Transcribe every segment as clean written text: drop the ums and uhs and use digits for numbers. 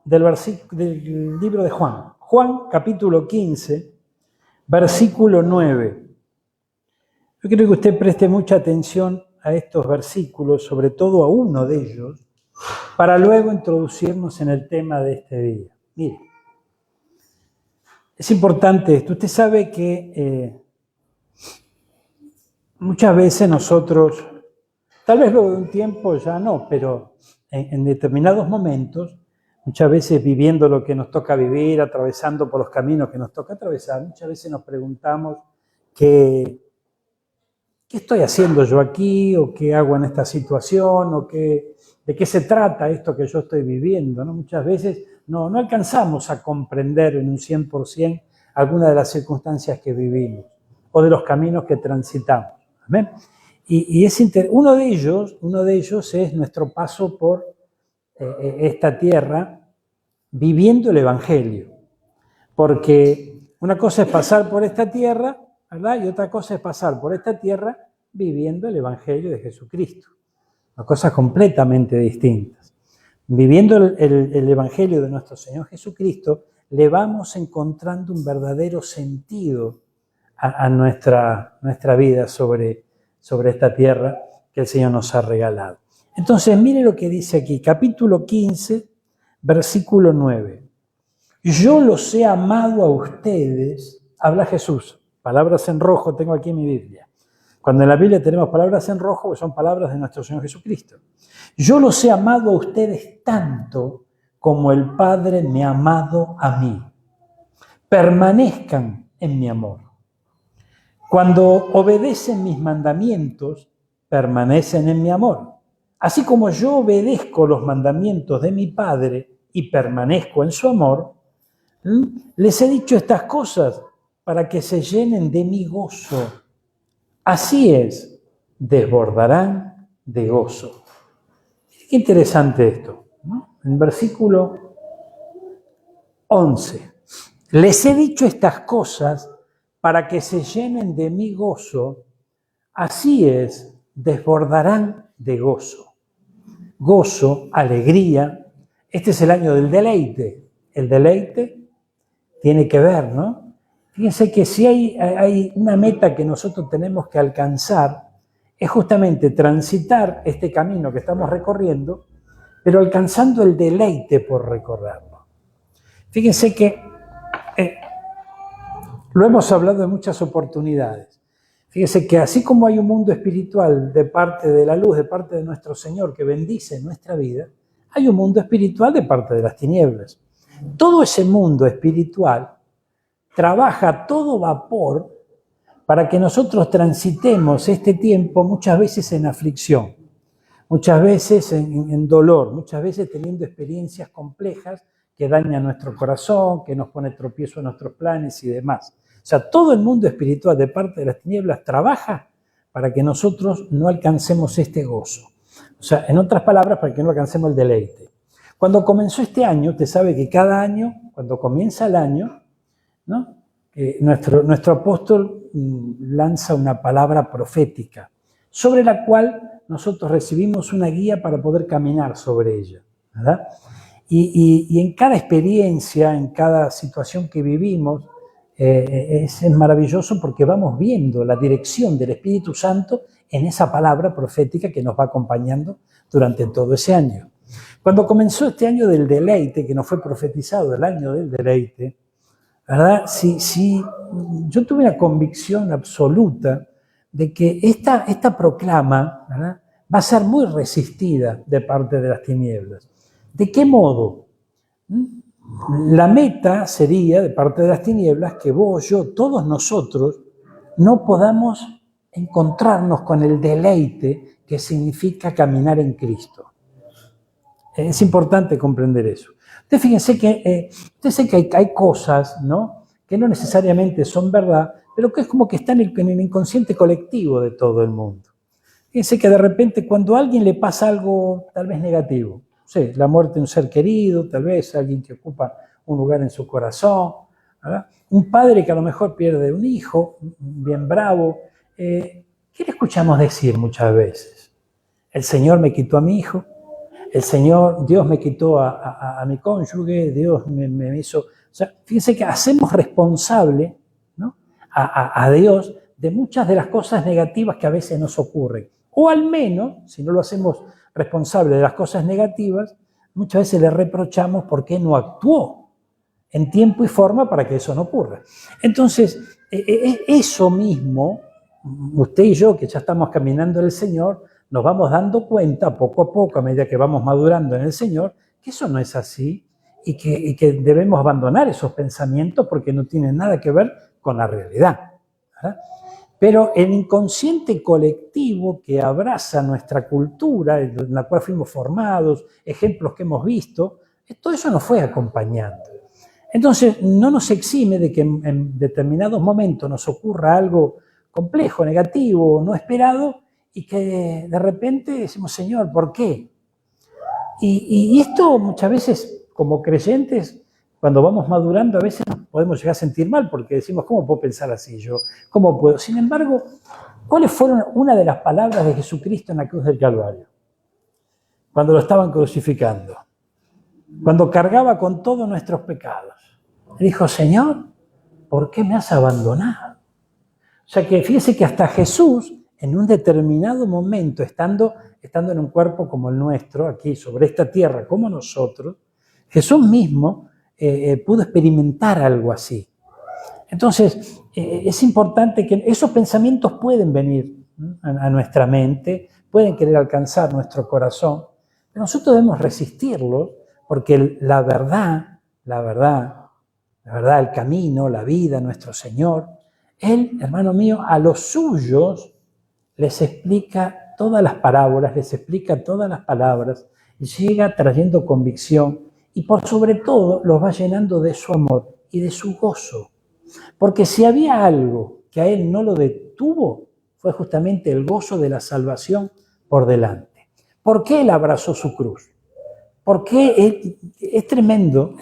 del libro de Juan. Juan, capítulo 15, versículo 9. Yo quiero que usted preste mucha atención a estos versículos, sobre todo a uno de ellos, para luego introducirnos en el tema de este día. Mire, es importante esto. Usted sabe que muchas veces nosotros, tal vez luego de un tiempo ya no, pero en determinados momentos, muchas veces viviendo lo que nos toca vivir, atravesando por los caminos que nos toca atravesar, muchas veces nos preguntamos ¿qué estoy haciendo yo aquí? ¿O qué hago en esta situación? ¿O de qué se trata esto que yo estoy viviendo? ¿No? Muchas veces no alcanzamos a comprender en un 100% alguna de las circunstancias que vivimos o de los caminos que transitamos. ¿Amén? Y uno de ellos es nuestro paso por esta tierra viviendo el Evangelio. Porque una cosa es pasar por esta tierra, ¿verdad? Y otra cosa es pasar por esta tierra viviendo el Evangelio de Jesucristo. Son cosas completamente distintas. Viviendo el Evangelio de nuestro Señor Jesucristo, le vamos encontrando un verdadero sentido a nuestra vida sobre esta tierra que el Señor nos ha regalado. Entonces, mire lo que dice aquí, capítulo 15, versículo 9. Yo los he amado a ustedes, habla Jesús, palabras en rojo tengo aquí en mi Biblia. Cuando en la Biblia tenemos palabras en rojo, pues son palabras de nuestro Señor Jesucristo. Yo los he amado a ustedes tanto como el Padre me ha amado a mí. Permanezcan en mi amor. Cuando obedecen mis mandamientos, permanecen en mi amor. Así como yo obedezco los mandamientos de mi Padre y permanezco en su amor, les he dicho estas cosas para que se llenen de mi gozo. Así es, desbordarán de gozo. Qué interesante esto, ¿no? En versículo 11. Les he dicho estas cosas para que se llenen de mi gozo. Así es, desbordarán de gozo. Gozo, alegría. Este es el año del deleite. El deleite tiene que ver, ¿no? Fíjense que si hay una meta que nosotros tenemos que alcanzar, es justamente transitar este camino que estamos recorriendo, pero alcanzando el deleite por recorrerlo. Fíjense que lo hemos hablado en muchas oportunidades. Fíjense que así como hay un mundo espiritual de parte de la luz, de parte de nuestro Señor que bendice nuestra vida, hay un mundo espiritual de parte de las tinieblas. Todo ese mundo espiritual trabaja a todo vapor para que nosotros transitemos este tiempo muchas veces en aflicción, muchas veces en dolor, muchas veces teniendo experiencias complejas que dañan nuestro corazón, que nos pone tropiezo a nuestros planes y demás. O sea, todo el mundo espiritual de parte de las tinieblas trabaja para que nosotros no alcancemos este gozo. O sea, en otras palabras, para que no alcancemos el deleite. Cuando comenzó este año, usted sabe que cada año, cuando comienza el año, ¿no? Nuestro apóstol lanza una palabra profética, sobre la cual nosotros recibimos una guía para poder caminar sobre ella, ¿verdad? Y en cada experiencia, en cada situación que vivimos, es maravilloso porque vamos viendo la dirección del Espíritu Santo en esa palabra profética que nos va acompañando durante todo ese año. Cuando comenzó este año del deleite, que nos fue profetizado el año del deleite, ¿verdad? Sí, yo tuve una convicción absoluta de que esta proclama, ¿verdad?, va a ser muy resistida de parte de las tinieblas. ¿De qué modo? La meta sería, de parte de las tinieblas, que vos, yo, todos nosotros, no podamos encontrarnos con el deleite que significa caminar en Cristo. Es importante comprender eso. Ustedes fíjense que hay cosas, ¿no?, que no necesariamente son verdad, pero que es como que están en el inconsciente colectivo de todo el mundo. Fíjense que de repente cuando a alguien le pasa algo tal vez negativo, sí, la muerte de un ser querido, tal vez alguien que ocupa un lugar en su corazón, ¿verdad?, un padre que a lo mejor pierde un hijo, bien bravo, ¿qué le escuchamos decir muchas veces? El Señor me quitó a mi hijo, El Señor, Dios me quitó a mi cónyuge, Dios me hizo... O sea, fíjense que hacemos responsable, ¿no?, a Dios de muchas de las cosas negativas que a veces nos ocurren. O al menos, si no lo hacemos responsable de las cosas negativas, muchas veces le reprochamos por qué no actuó en tiempo y forma para que eso no ocurra. Entonces, eso mismo, usted y yo, que ya estamos caminando en el Señor, nos vamos dando cuenta poco a poco, a medida que vamos madurando en el Señor, que eso no es así y que debemos abandonar esos pensamientos porque no tienen nada que ver con la realidad, ¿verdad? Pero el inconsciente colectivo que abraza nuestra cultura, en la cual fuimos formados, ejemplos que hemos visto, todo eso nos fue acompañando. Entonces, no nos exime de que en determinados momentos nos ocurra algo complejo, negativo, no esperado, y que de repente decimos, Señor, ¿por qué? Y esto muchas veces, como creyentes, cuando vamos madurando, a veces nos podemos llegar a sentir mal, porque decimos, ¿cómo puedo pensar así yo? ¿Cómo puedo? Sin embargo, ¿cuáles fueron una de las palabras de Jesucristo en la cruz del Calvario? Cuando lo estaban crucificando, cuando cargaba con todos nuestros pecados. Dijo, Señor, ¿por qué me has abandonado? O sea que fíjese que hasta Jesús, en un determinado momento, estando en un cuerpo como el nuestro, aquí sobre esta tierra como nosotros, Jesús mismo pudo experimentar algo así. Entonces, es importante que esos pensamientos pueden venir a nuestra mente, pueden querer alcanzar nuestro corazón, pero nosotros debemos resistirlos, porque la verdad, el camino, la vida, nuestro Señor, Él, hermano mío, a los suyos les explica todas las parábolas, les explica todas las palabras, llega trayendo convicción y por sobre todo los va llenando de su amor y de su gozo. Porque si había algo que a Él no lo detuvo, fue justamente el gozo de la salvación por delante. ¿Por qué Él abrazó su cruz? Porque es tremendo,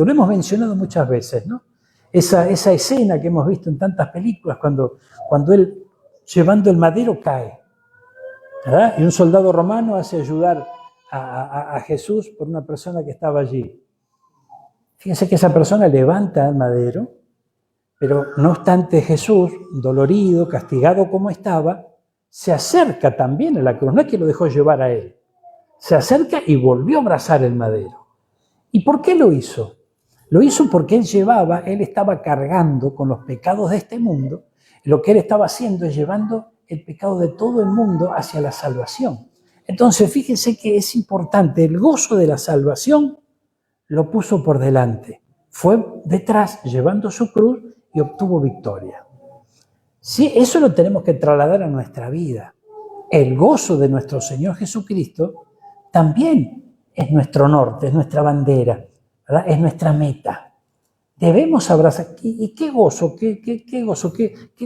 lo hemos mencionado muchas veces, ¿no? Esa escena que hemos visto en tantas películas cuando Él, llevando el madero, cae, ¿verdad? Y un soldado romano hace ayudar a Jesús por una persona que estaba allí. Fíjense que esa persona levanta el madero, pero no obstante Jesús, dolorido, castigado como estaba, se acerca también a la cruz, no es que lo dejó llevar a Él. Se acerca y volvió a abrazar el madero. ¿Y por qué lo hizo? Lo hizo porque Él estaba cargando con los pecados de este mundo. Lo que Él estaba haciendo es llevando el pecado de todo el mundo hacia la salvación. Entonces, fíjense que es importante, el gozo de la salvación lo puso por delante. Fue detrás llevando su cruz y obtuvo victoria. Sí, eso lo tenemos que trasladar a nuestra vida. El gozo de nuestro Señor Jesucristo también es nuestro norte, es nuestra bandera, ¿verdad? Es nuestra meta. Debemos abrazar. ¿Y qué gozo? ¿Qué gozo?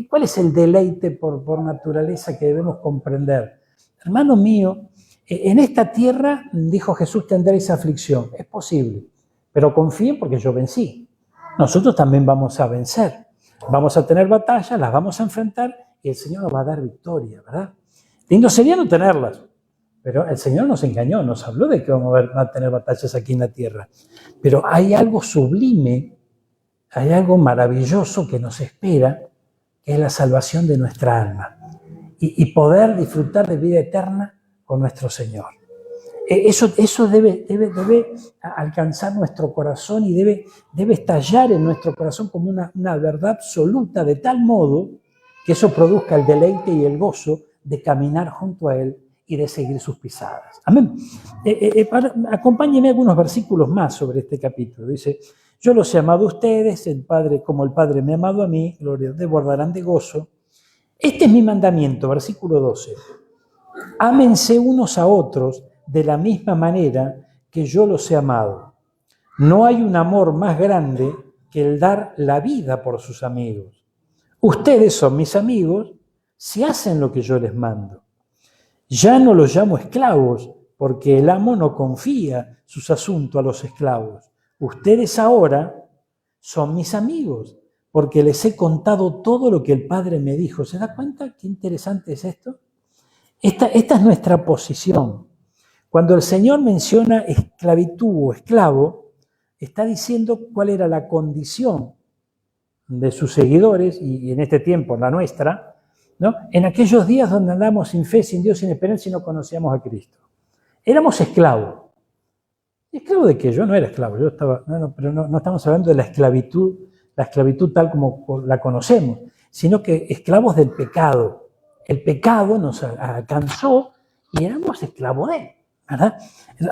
¿Cuál es el deleite por naturaleza que debemos comprender? Hermano mío, en esta tierra, dijo Jesús, tendréis aflicción. Es posible, pero confíen porque yo vencí. Nosotros también vamos a vencer. Vamos a tener batallas, las vamos a enfrentar y el Señor nos va a dar victoria, ¿verdad? Lindo sería no tenerlas. Pero el Señor nos engañó, nos habló de que vamos a tener batallas aquí en la tierra. Pero hay algo sublime, hay algo maravilloso que nos espera, que es la salvación de nuestra alma. Y poder disfrutar de vida eterna con nuestro Señor. Eso debe alcanzar nuestro corazón y debe estallar en nuestro corazón como una verdad absoluta, de tal modo que eso produzca el deleite y el gozo de caminar junto a Él y de seguir sus pisadas. Amén. Acompáñenme algunos versículos más sobre este capítulo. Dice, yo los he amado a ustedes, como el Padre me ha amado a mí, gloria, desbordarán de gozo. Este es mi mandamiento, versículo 12. Ámense unos a otros de la misma manera que yo los he amado. No hay un amor más grande que el dar la vida por sus amigos. Ustedes son mis amigos si hacen lo que yo les mando. Ya no los llamo esclavos, porque el amo no confía sus asuntos a los esclavos. Ustedes ahora son mis amigos, porque les he contado todo lo que el Padre me dijo. ¿Se da cuenta qué interesante es esto? Esta es nuestra posición. Cuando el Señor menciona esclavitud o esclavo, está diciendo cuál era la condición de sus seguidores, y en este tiempo la nuestra, ¿no? En aquellos días donde andamos sin fe, sin Dios, sin esperanza y no conocíamos a Cristo. Éramos esclavos. ¿Esclavo de qué? Yo no era esclavo, yo estaba, pero no estamos hablando de la esclavitud tal como la conocemos, sino que esclavos del pecado. El pecado nos alcanzó y éramos esclavos de él, ¿verdad?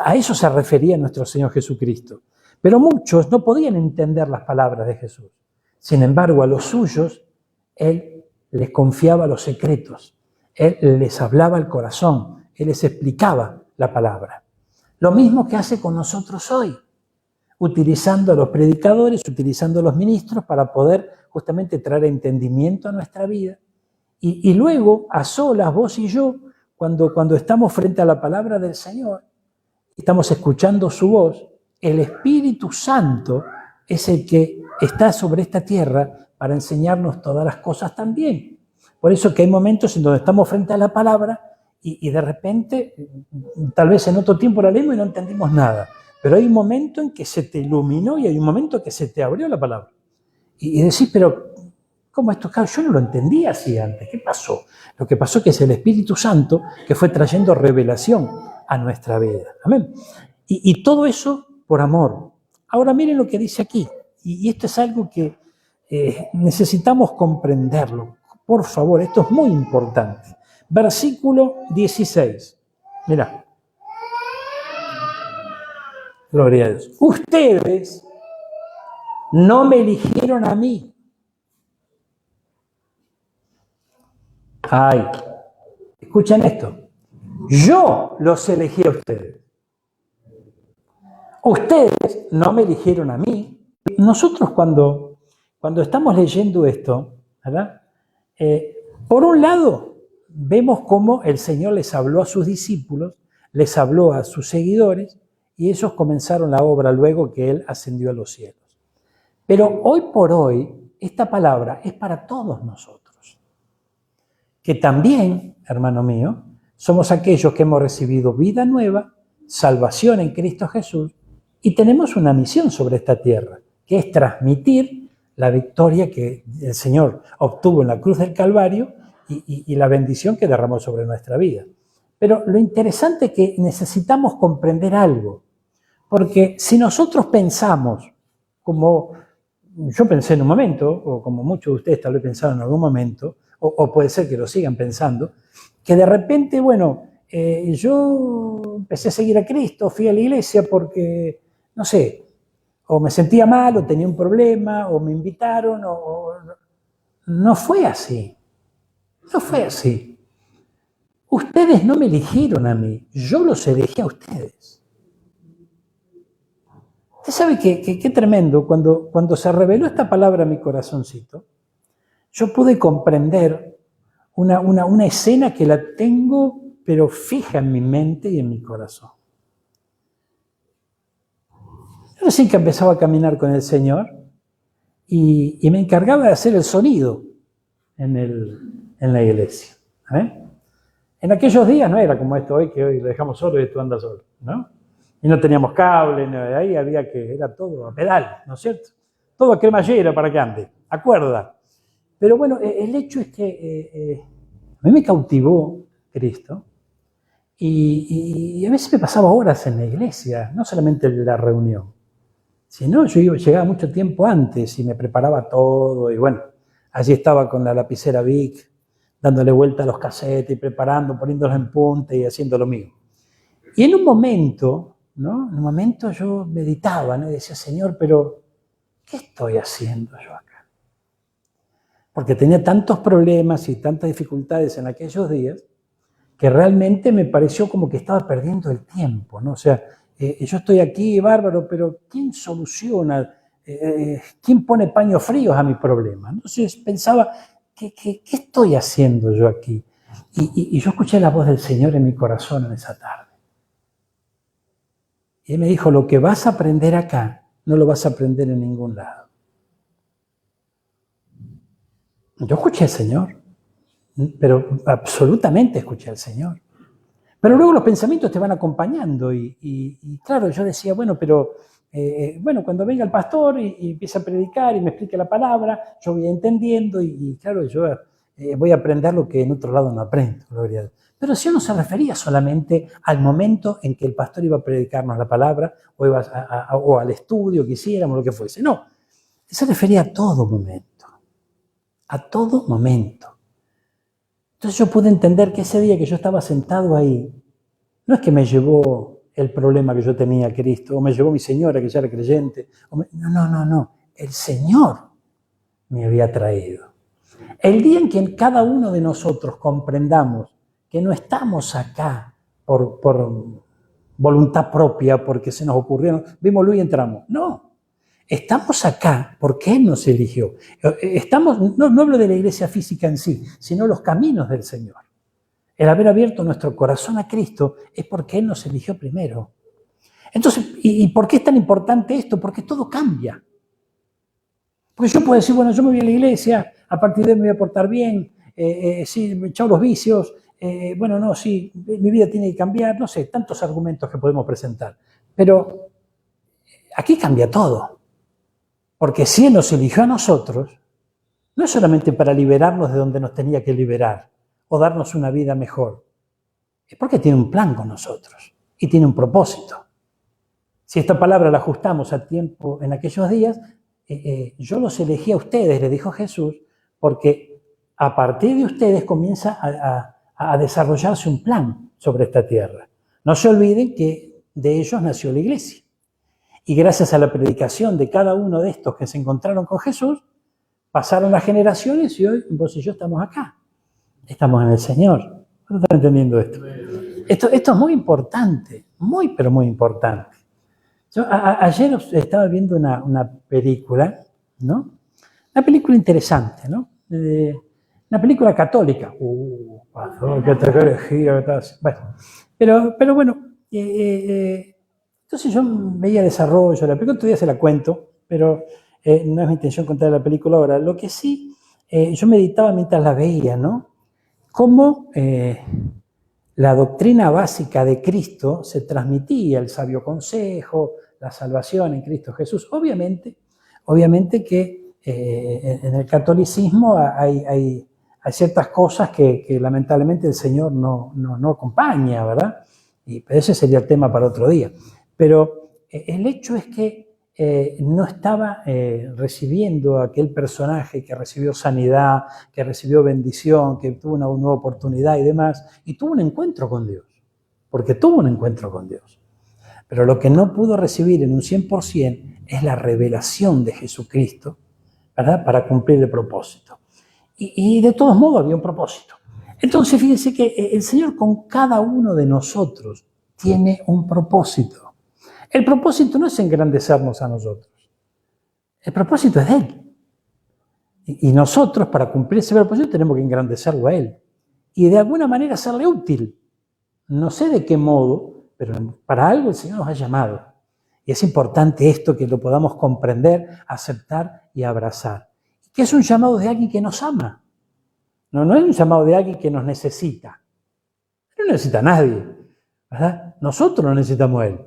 A eso se refería nuestro Señor Jesucristo. Pero muchos no podían entender las palabras de Jesús. Sin embargo, a los suyos, Él les confiaba los secretos. Él les hablaba al corazón. Él les explicaba la palabra. Lo mismo que hace con nosotros hoy, utilizando a los predicadores, utilizando a los ministros para poder justamente traer entendimiento a nuestra vida. Y luego, a solas, vos y yo, cuando estamos frente a la palabra del Señor, estamos escuchando su voz, el Espíritu Santo es el que está sobre esta tierra para enseñarnos todas las cosas también. Por eso que hay momentos en donde estamos frente a la palabra y de repente, tal vez en otro tiempo la leemos y no entendimos nada. Pero hay un momento en que se te iluminó y hay un momento que se te abrió la palabra. Y decís, pero ¿cómo esto? Claro, yo no lo entendía así antes. ¿Qué pasó? Lo que pasó es que es el Espíritu Santo que fue trayendo revelación a nuestra vida. Amén. Y todo eso por amor. Ahora miren lo que dice aquí. Y esto es algo que necesitamos comprenderlo. Por favor, esto es muy importante. Versículo 16. Mirá. Gloria a Dios. Ustedes no me eligieron a mí. Ay, escuchen esto. Yo los elegí a ustedes. Ustedes no me eligieron a mí. Nosotros cuando estamos leyendo esto, ¿verdad? Por un lado, vemos cómo el Señor les habló a sus discípulos, les habló a sus seguidores, y ellos comenzaron la obra luego que Él ascendió a los cielos. Pero hoy por hoy, esta palabra es para todos nosotros. Que también, hermano mío, somos aquellos que hemos recibido vida nueva, salvación en Cristo Jesús, y tenemos una misión sobre esta tierra, que es transmitir la victoria que el Señor obtuvo en la cruz del Calvario y la bendición que derramó sobre nuestra vida. Pero lo interesante es que necesitamos comprender algo, porque si nosotros pensamos, como yo pensé en un momento, o como muchos de ustedes tal vez pensaron en algún momento, o puede ser que lo sigan pensando, que de repente, bueno, yo empecé a seguir a Cristo, fui a la iglesia porque, no sé, o me sentía mal, o tenía un problema, o me invitaron, no fue así. No fue así. Ustedes no me eligieron a mí, yo los elegí a ustedes. Usted sabe qué tremendo, cuando se reveló esta palabra a mi corazoncito, yo pude comprender una escena que la tengo, pero fija en mi mente y en mi corazón. Yo recién que empezaba a caminar con el Señor y me encargaba de hacer el sonido en la iglesia. En aquellos días no era como esto hoy, que hoy lo dejamos solo y tú andas solo, ¿no? Y no teníamos cable, ¿no? Ahí era todo a pedal, ¿no es cierto? Todo a cremallera para que ande, a cuerda. Pero bueno, el hecho es que a mí me cautivó Cristo y a veces me pasaba horas en la iglesia, no solamente en la reunión, sino yo llegaba mucho tiempo antes y me preparaba todo y bueno, allí estaba con la lapicera Bic, dándole vuelta a los cassettes y preparando, poniéndolos en punta y haciendo lo mío. Y en un momento, ¿no? En un momento yo meditaba, ¿no? Y decía, Señor, pero ¿qué estoy haciendo yo acá? Porque tenía tantos problemas y tantas dificultades en aquellos días que realmente me pareció como que estaba perdiendo el tiempo, ¿no? O sea, yo estoy aquí, bárbaro, pero ¿quién soluciona? ¿Quién pone paños fríos a mi problema? Entonces pensaba, ¿qué estoy haciendo yo aquí? Y yo escuché la voz del Señor en mi corazón en esa tarde. Y Él me dijo, lo que vas a aprender acá, no lo vas a aprender en ningún lado. Yo escuché al Señor, pero absolutamente escuché al Señor. Pero luego los pensamientos te van acompañando y claro, yo decía, bueno, pero bueno, cuando venga el pastor y empieza a predicar y me explique la palabra, yo voy entendiendo y claro, yo voy a aprender lo que en otro lado no aprendo, gloria a Dios. Pero si no se refería solamente al momento en que el pastor iba a predicarnos la palabra o al estudio que hiciéramos, lo que fuese. No, se refería a todo momento. A todo momento. Entonces yo pude entender que ese día que yo estaba sentado ahí, no es que me llevó el problema que yo tenía Cristo, o me llevó mi señora que ya era creyente. No. El Señor me había traído. El día en que cada uno de nosotros comprendamos que no estamos acá por voluntad propia, porque se nos ocurrió, vimos luz y entramos. No, estamos acá porque Él nos eligió. No hablo de la iglesia física en sí, sino los caminos del Señor. El haber abierto nuestro corazón a Cristo es porque Él nos eligió primero. Entonces, ¿y por qué es tan importante esto? Porque todo cambia. Porque yo puedo decir, bueno, yo me voy a la iglesia, a partir de ahí me voy a portar bien, sí, me echado los vicios, bueno, no, sí, mi vida tiene que cambiar, no sé, tantos argumentos que podemos presentar. Pero aquí cambia todo. Porque si Él nos eligió a nosotros, no es solamente para liberarnos de donde nos tenía que liberar o darnos una vida mejor. Es porque tiene un plan con nosotros y tiene un propósito. Si esta palabra la ajustamos a tiempo en aquellos días, yo los elegí a ustedes, le dijo Jesús, porque a partir de ustedes comienza a desarrollarse un plan sobre esta tierra. No se olviden que de ellos nació la iglesia. Y gracias a la predicación de cada uno de estos que se encontraron con Jesús, pasaron las generaciones y hoy vos y yo estamos acá. Estamos en el Señor. ¿No están entendiendo esto? Esto es muy importante, pero muy importante. Yo ayer estaba viendo una película, ¿no? Una película interesante, ¿no? Una película católica. ¡Qué herejía! Pero bueno, entonces yo veía desarrollo, la película todavía se la cuento, pero no es mi intención contar la película ahora. Lo que sí, yo meditaba mientras la veía, ¿no? Cómo la doctrina básica de Cristo se transmitía, el sabio consejo, la salvación en Cristo Jesús. Obviamente que en el catolicismo hay ciertas cosas que lamentablemente el Señor no acompaña, ¿verdad? Pero ese sería el tema para otro día. Pero el hecho es que no estaba recibiendo aquel personaje que recibió sanidad, que recibió bendición, que tuvo una nueva oportunidad y demás, y tuvo un encuentro con Dios, porque tuvo un encuentro con Dios. Pero lo que no pudo recibir en un 100% es la revelación de Jesucristo, ¿verdad? Para cumplir el propósito. Y de todos modos había un propósito. Entonces fíjense que el Señor con cada uno de nosotros tiene un propósito. El propósito no es engrandecernos a nosotros. El propósito es de Él. Y nosotros, para cumplir ese propósito, tenemos que engrandecerlo a Él. Y de alguna manera serle útil. No sé de qué modo, pero para algo el Señor nos ha llamado. Y es importante esto, que lo podamos comprender, aceptar y abrazar. Que es un llamado de alguien que nos ama. No es un llamado de alguien que nos necesita. No necesita a nadie, ¿verdad? Nosotros lo necesitamos a Él.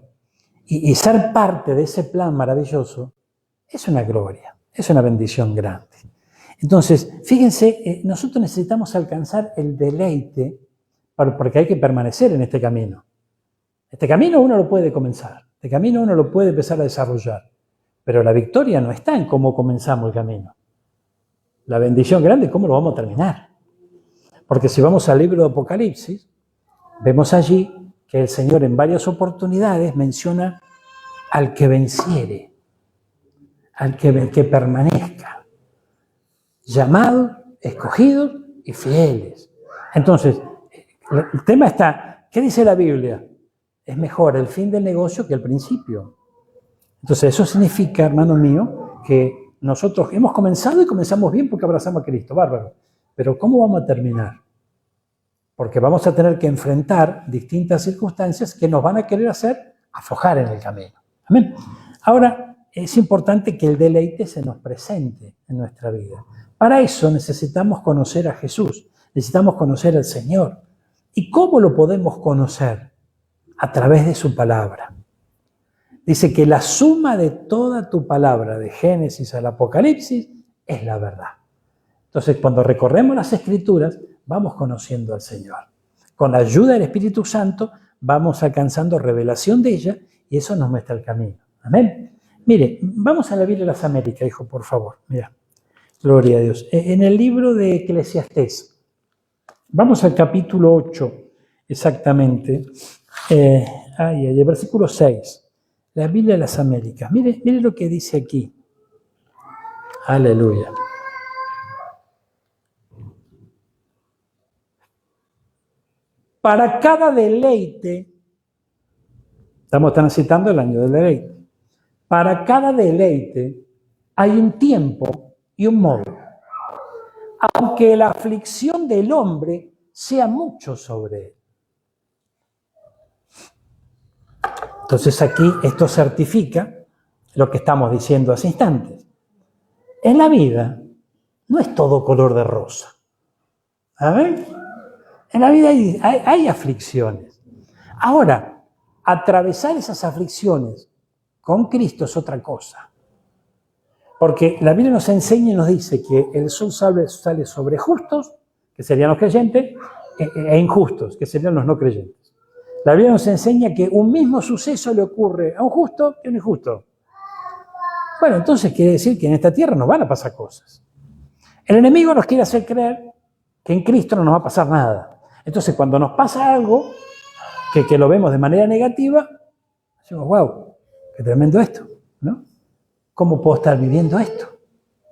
Y ser parte de ese plan maravilloso es una gloria, es una bendición grande. Entonces, fíjense, nosotros necesitamos alcanzar el deleite porque hay que permanecer en este camino. Este camino uno lo puede comenzar, este camino uno lo puede empezar a desarrollar, pero la victoria no está en cómo comenzamos el camino. La bendición grande es cómo lo vamos a terminar. Porque si vamos al libro de Apocalipsis, vemos allí que el Señor en varias oportunidades menciona al que venciere, al que permanezca, llamados, escogidos y fieles. Entonces, el tema está, ¿qué dice la Biblia? Es mejor el fin del negocio que el principio. Entonces, eso significa, hermano mío, que nosotros hemos comenzado y comenzamos bien porque abrazamos a Cristo, bárbaro. Pero ¿cómo vamos a terminar? Porque vamos a tener que enfrentar distintas circunstancias que nos van a querer hacer aflojar en el camino. Amén. Ahora, es importante que el deleite se nos presente en nuestra vida. Para eso necesitamos conocer a Jesús, necesitamos conocer al Señor. ¿Y cómo lo podemos conocer? A través de su palabra. Dice que la suma de toda tu palabra, de Génesis al Apocalipsis, es la verdad. Entonces, cuando recorremos las Escrituras, vamos conociendo al Señor. Con la ayuda del Espíritu Santo, vamos alcanzando revelación de ella y eso nos muestra el camino. Amén. Mire, vamos a la Biblia de las Américas, hijo, por favor. Mira, gloria a Dios. En el libro de Eclesiastés, vamos al capítulo 8, exactamente. El versículo 6. La Biblia de las Américas. Mire lo que dice aquí. Aleluya. Para cada deleite, estamos transitando el año del deleite, para cada deleite hay un tiempo y un modo. Aunque la aflicción del hombre sea mucho sobre él. Entonces aquí esto certifica lo que estamos diciendo hace instantes. En la vida no es todo color de rosa. ¿Saben? En la vida hay aflicciones. Ahora, atravesar esas aflicciones con Cristo es otra cosa. Porque la Biblia nos enseña y nos dice que el sol sale sobre justos, que serían los creyentes, e injustos, que serían los no creyentes. La Biblia nos enseña que un mismo suceso le ocurre a un justo y a un injusto. Bueno, entonces quiere decir que en esta tierra nos van a pasar cosas. El enemigo nos quiere hacer creer que en Cristo no nos va a pasar nada. Entonces, cuando nos pasa algo que lo vemos de manera negativa, decimos, wow, qué tremendo esto, ¿no? ¿Cómo puedo estar viviendo esto?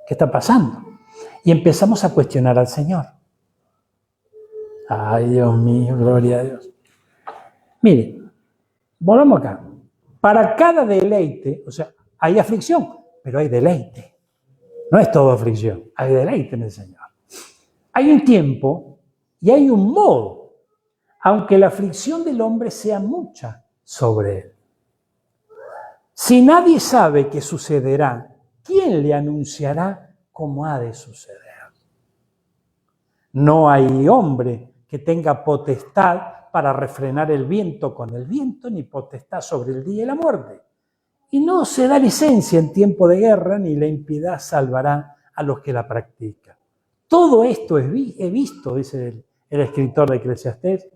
¿Qué está pasando? Y empezamos a cuestionar al Señor. Ay, Dios mío, gloria a Dios. Mire, volvamos acá. Para cada deleite, o sea, hay aflicción, pero hay deleite. No es todo aflicción, hay deleite en el Señor. Hay un tiempo y hay un modo, aunque la aflicción del hombre sea mucha sobre él. Si nadie sabe qué sucederá, ¿quién le anunciará cómo ha de suceder? No hay hombre que tenga potestad para refrenar el viento con el viento, ni potestad sobre el día y la muerte. Y no se da licencia en tiempo de guerra, ni la impiedad salvará a los que la practican. Todo esto he visto, dice el escritor de Eclesiastés,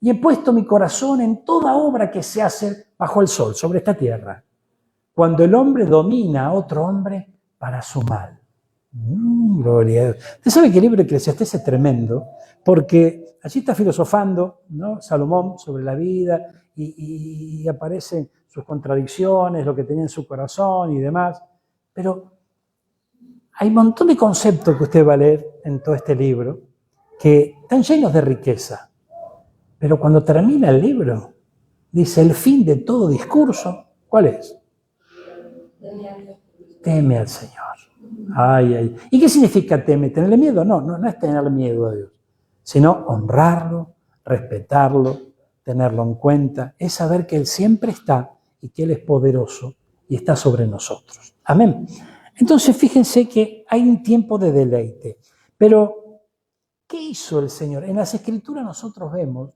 y he puesto mi corazón en toda obra que se hace bajo el sol, sobre esta tierra, cuando el hombre domina a otro hombre para su mal. Gloria a Dios. Usted sabe que el libro de Eclesiastés es tremendo, porque allí está filosofando, ¿no? Salomón sobre la vida y aparecen sus contradicciones, lo que tenía en su corazón y demás. Pero hay un montón de conceptos que usted va a leer en todo este libro que están llenos de riqueza. Pero cuando termina el libro, dice el fin de todo discurso, ¿cuál es? Teme al Señor. Ay, ay. ¿Y qué significa teme? ¿Tenerle miedo? No es tener miedo a Dios, sino honrarlo, respetarlo, tenerlo en cuenta. Es saber que Él siempre está y que Él es poderoso y está sobre nosotros. Amén. Entonces, fíjense que hay un tiempo de deleite. Pero, ¿qué hizo el Señor? En las Escrituras nosotros vemos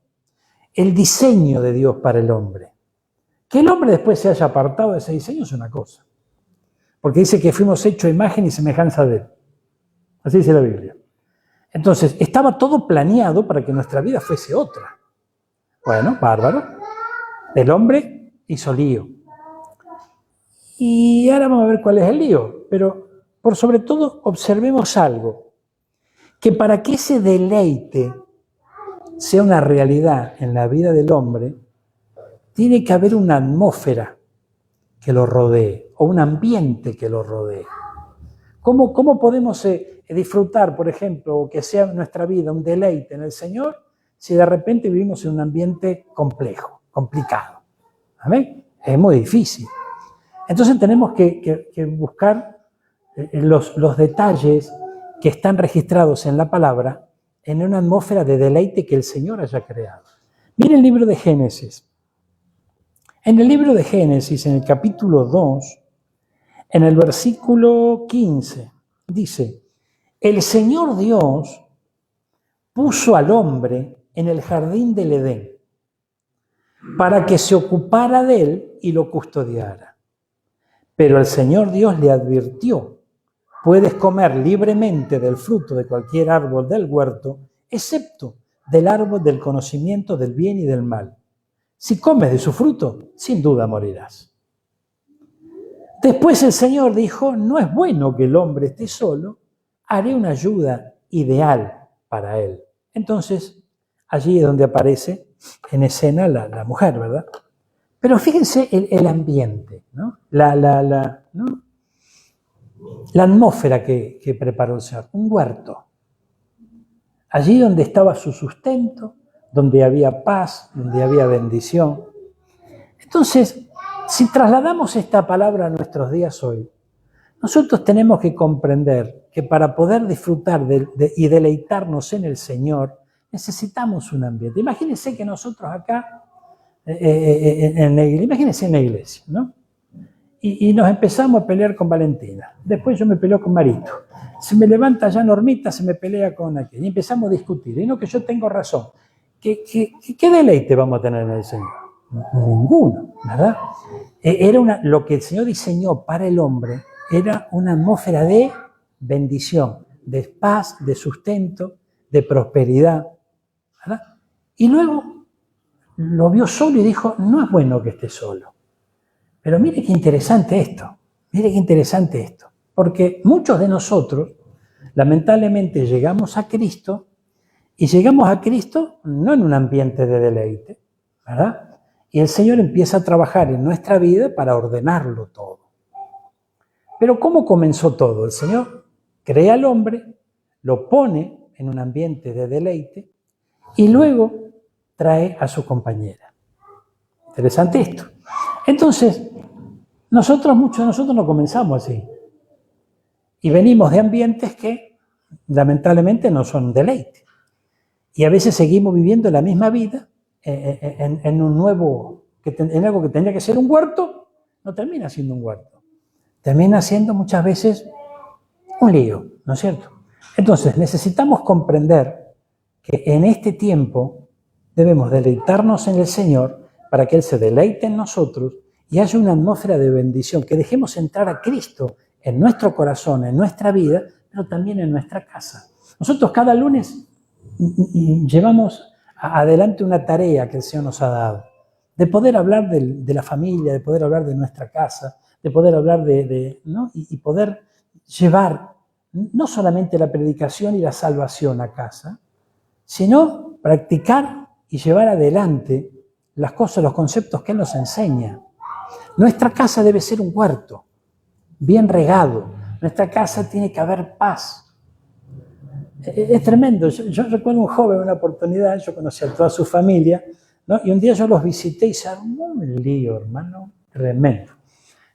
el diseño de Dios para el hombre. Que el hombre después se haya apartado de ese diseño es una cosa. Porque dice que fuimos hechos a imagen y semejanza de Él. Así dice la Biblia. Entonces, estaba todo planeado para que nuestra vida fuese otra. Bueno, bárbaro. El hombre hizo lío. Y ahora vamos a ver cuál es el lío. Pero, por sobre todo, observemos algo. Que para que ese deleite sea una realidad en la vida del hombre, tiene que haber una atmósfera que lo rodee, o un ambiente que lo rodee. ¿Cómo podemos disfrutar, por ejemplo, o que sea nuestra vida un deleite en el Señor, si de repente vivimos en un ambiente complejo, complicado? ¿Amén? Es muy difícil. Entonces tenemos que buscar los detalles que están registrados en la palabra en una atmósfera de deleite que el Señor haya creado. Mire el libro de Génesis. En el libro de Génesis, en el capítulo 2, en el versículo 15, dice, el Señor Dios puso al hombre en el jardín del Edén para que se ocupara de él y lo custodiara. Pero el Señor Dios le advirtió: puedes comer libremente del fruto de cualquier árbol del huerto, excepto del árbol del conocimiento del bien y del mal. Si comes de su fruto, sin duda morirás. Después el Señor dijo: no es bueno que el hombre esté solo, haré una ayuda ideal para él. Entonces, allí es donde aparece en escena la mujer, ¿verdad? Pero fíjense el ambiente, ¿no? ¿no? La atmósfera que preparó el Señor, un huerto. Allí donde estaba su sustento, donde había paz, donde había bendición. Entonces, si trasladamos esta palabra a nuestros días hoy, nosotros tenemos que comprender que para poder disfrutar y deleitarnos en el Señor, necesitamos un ambiente. Imagínense que nosotros acá, imagínense en la iglesia, ¿no? Y nos empezamos a pelear con Valentina. Después yo me peleo con Marito. Se me levanta ya Normita, se me pelea con aquel. Y empezamos a discutir. Y no que yo tengo razón. ¿Qué deleite vamos a tener en el Señor? Ninguno, ¿verdad? Lo que el Señor diseñó para el hombre era una atmósfera de bendición, de paz, de sustento, de prosperidad, ¿verdad? Y luego lo vio solo y dijo: no es bueno que esté solo. Pero mire qué interesante esto, porque muchos de nosotros, lamentablemente, llegamos a Cristo, y llegamos a Cristo no en un ambiente de deleite, ¿verdad? Y el Señor empieza a trabajar en nuestra vida para ordenarlo todo. Pero ¿cómo comenzó todo? El Señor crea al hombre, lo pone en un ambiente de deleite, y luego trae a su compañera. Interesante esto. Entonces, muchos de nosotros no comenzamos así. Y venimos de ambientes que lamentablemente no son deleite. Y a veces seguimos viviendo la misma vida en algo que tendría que ser un huerto, no termina siendo un huerto. Termina siendo muchas veces un lío, ¿no es cierto? Entonces necesitamos comprender que en este tiempo debemos deleitarnos en el Señor para que Él se deleite en nosotros y haya una atmósfera de bendición, que dejemos entrar a Cristo en nuestro corazón, en nuestra vida, pero también en nuestra casa. Nosotros cada lunes llevamos adelante una tarea que el Señor nos ha dado, de poder hablar de la familia, de poder hablar de nuestra casa, de poder hablar ¿no? y poder llevar no solamente la predicación y la salvación a casa, sino practicar y llevar adelante las cosas, los conceptos que Él nos enseña. Nuestra casa debe ser un huerto, bien regado. Nuestra casa tiene que haber paz. Es tremendo. Yo recuerdo un joven, una oportunidad, yo conocí a toda su familia, ¿no? Y un día yo los visité y se armó un lío, hermano, tremendo.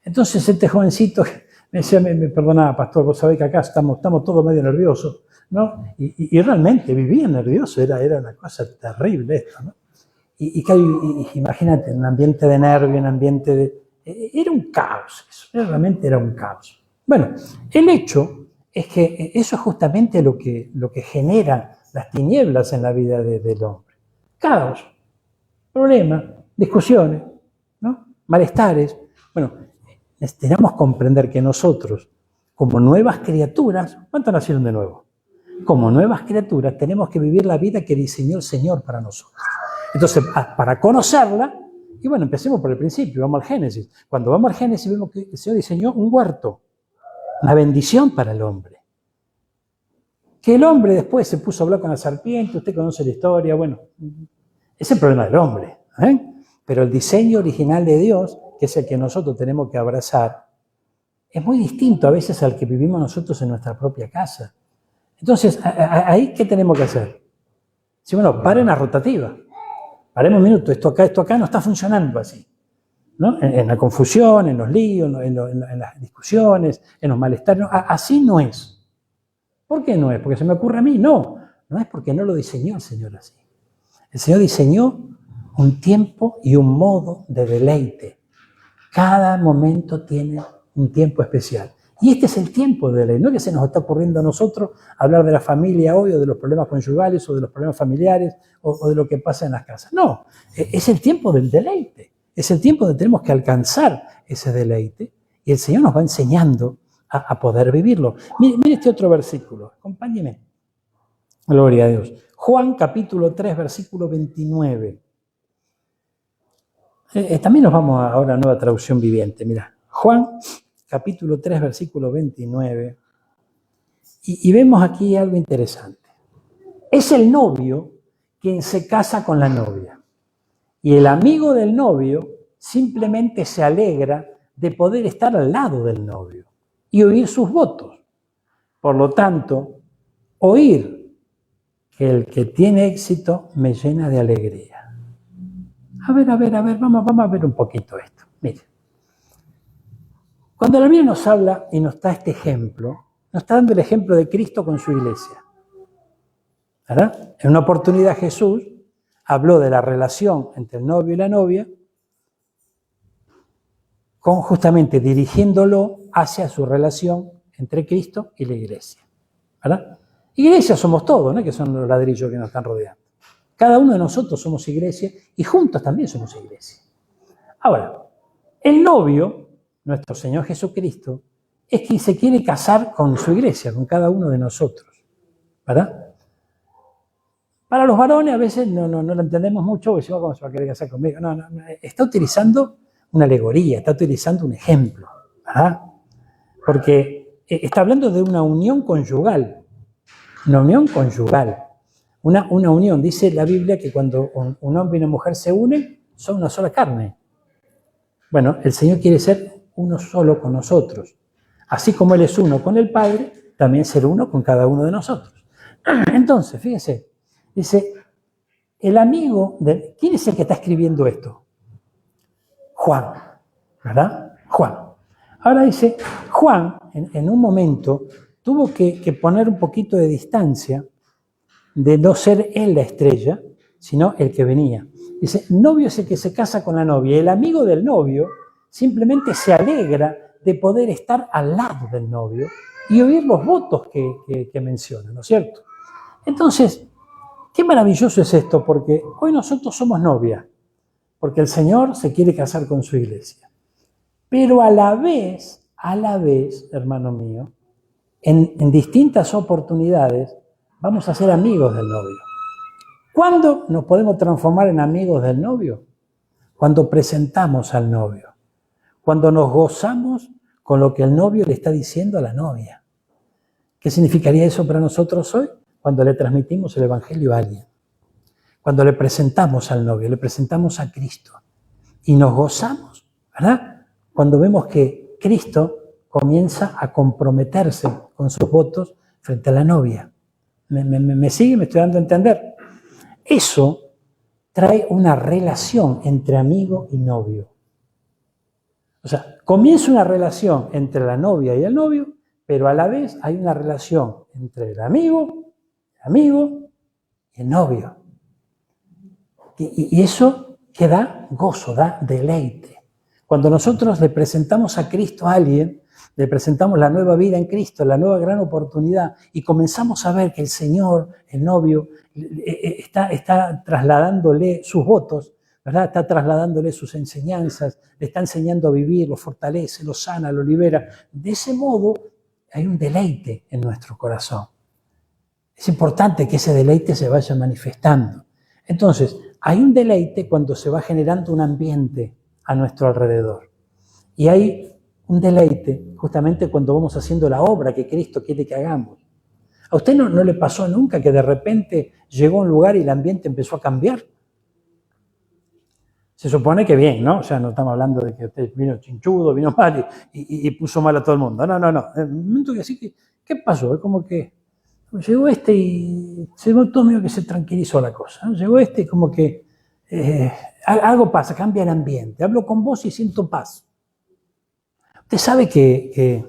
Entonces este jovencito me decía, me perdonaba, pastor, vos sabés que acá estamos todos medio nerviosos, ¿no? Y realmente vivía nervioso, era una cosa terrible esto, ¿no? Y imagínate, un ambiente de nervio, un ambiente de... Era un caos eso, realmente era un caos. Bueno, el hecho es que eso es justamente lo que genera las tinieblas en la vida del hombre. Caos, problemas, discusiones, ¿no? Malestares. Bueno, necesitamos comprender que nosotros, como nuevas criaturas, ¿cuántos nacieron de nuevo? Como nuevas criaturas tenemos que vivir la vida que diseñó el Señor para nosotros. Entonces, para conocerla, y bueno, empecemos por el principio, vamos al Génesis. Cuando vamos al Génesis vemos que el Señor diseñó un huerto, una bendición para el hombre. Que el hombre después se puso a hablar con la serpiente, usted conoce la historia, bueno, es el problema del hombre, ¿eh? Pero el diseño original de Dios, que es el que nosotros tenemos que abrazar, es muy distinto a veces al que vivimos nosotros en nuestra propia casa. Entonces, ¿ahí qué tenemos que hacer? Sí, bueno, paren la rotativa. Paremos un minuto, esto acá no está funcionando así, ¿no? En la confusión, en los líos, en las discusiones, en los malestares. No, así no es. ¿Por qué no es? ¿Porque se me ocurre a mí? No es porque no lo diseñó el Señor así. El Señor diseñó un tiempo y un modo de deleite. Cada momento tiene un tiempo especial. Y este es el tiempo de deleite. No que se nos está ocurriendo a nosotros hablar de la familia hoy, o de los problemas conyugales, o de los problemas familiares, o de lo que pasa en las casas. No, es el tiempo del deleite. Es el tiempo donde tenemos que alcanzar ese deleite, y el Señor nos va enseñando a poder vivirlo. Mire este otro versículo, acompáñeme. Gloria a Dios. Juan capítulo 3, versículo 29. También nos vamos ahora a Nueva Traducción Viviente. Mira, Juan capítulo 3, versículo 29. Y vemos aquí algo interesante. Es el novio quien se casa con la novia. Y el amigo del novio simplemente se alegra de poder estar al lado del novio y oír sus votos. Por lo tanto, oír que el que tiene éxito me llena de alegría. A ver, vamos a ver un poquito esto. Mire, cuando la Biblia nos habla y nos da este ejemplo, nos está dando el ejemplo de Cristo con su iglesia. ¿Verdad? En una oportunidad Jesús habló de la relación entre el novio y la novia, con justamente dirigiéndolo hacia su relación entre Cristo y la iglesia. ¿Verdad? Iglesia somos todos, ¿no? Que son los ladrillos que nos están rodeando. Cada uno de nosotros somos iglesia y juntos también somos iglesia. Ahora, el novio, nuestro Señor Jesucristo, es quien se quiere casar con su iglesia, con cada uno de nosotros. ¿Verdad? Para los varones a veces no lo entendemos mucho, decimos, ¿cómo se va a querer casar conmigo? No, está utilizando una alegoría, está utilizando un ejemplo, ¿verdad? Porque está hablando de una unión conyugal. Una unión conyugal. Una unión, dice la Biblia que cuando un hombre y una mujer se unen, son una sola carne. Bueno, el Señor quiere ser uno solo con nosotros. Así como Él es uno con el Padre, también ser uno con cada uno de nosotros. Entonces, fíjense, dice, el amigo de... ¿Quién es el que está escribiendo esto? Juan, ¿verdad? Juan. Ahora dice, Juan, en un momento, tuvo que poner un poquito de distancia de no ser él la estrella, sino el que venía. Dice, novio es el que se casa con la novia. El amigo del novio simplemente se alegra de poder estar al lado del novio y oír los votos que menciona, ¿no es cierto? Entonces, qué maravilloso es esto, porque hoy nosotros somos novia, porque el Señor se quiere casar con su iglesia. Pero a la vez, hermano mío, en distintas oportunidades, vamos a ser amigos del novio. ¿Cuándo nos podemos transformar en amigos del novio? Cuando presentamos al novio. Cuando nos gozamos con lo que el novio le está diciendo a la novia. ¿Qué significaría eso para nosotros hoy? Cuando le transmitimos el Evangelio a alguien. Cuando le presentamos al novio, le presentamos a Cristo. Y nos gozamos, ¿verdad? Cuando vemos que Cristo comienza a comprometerse con sus votos frente a la novia. ¿Me sigue? ¿Me estoy dando a entender? Eso trae una relación entre amigo y novio. O sea, comienza una relación entre la novia y el novio, pero a la vez hay una relación entre el amigo y el novio. Y eso que da gozo, da deleite. Cuando nosotros le presentamos a Cristo a alguien, le presentamos la nueva vida en Cristo, la nueva gran oportunidad, y comenzamos a ver que el Señor, el novio, está trasladándole sus votos, ¿verdad? Está trasladándole sus enseñanzas, le está enseñando a vivir, lo fortalece, lo sana, lo libera. De ese modo hay un deleite en nuestro corazón. Es importante que ese deleite se vaya manifestando. Entonces, hay un deleite cuando se va generando un ambiente a nuestro alrededor. Y hay un deleite justamente cuando vamos haciendo la obra que Cristo quiere que hagamos. ¿A usted no le pasó nunca que de repente llegó a un lugar y el ambiente empezó a cambiar? Se supone que bien, ¿no? O sea, no estamos hablando de que usted vino chinchudo, vino mal y puso mal a todo el mundo. No. En el momento que así, ¿qué pasó? Es como que llegó este y se notó medio que se tranquilizó la cosa, ¿no? Llegó este y como que algo pasa, cambia el ambiente. Hablo con vos y siento paz. Usted sabe que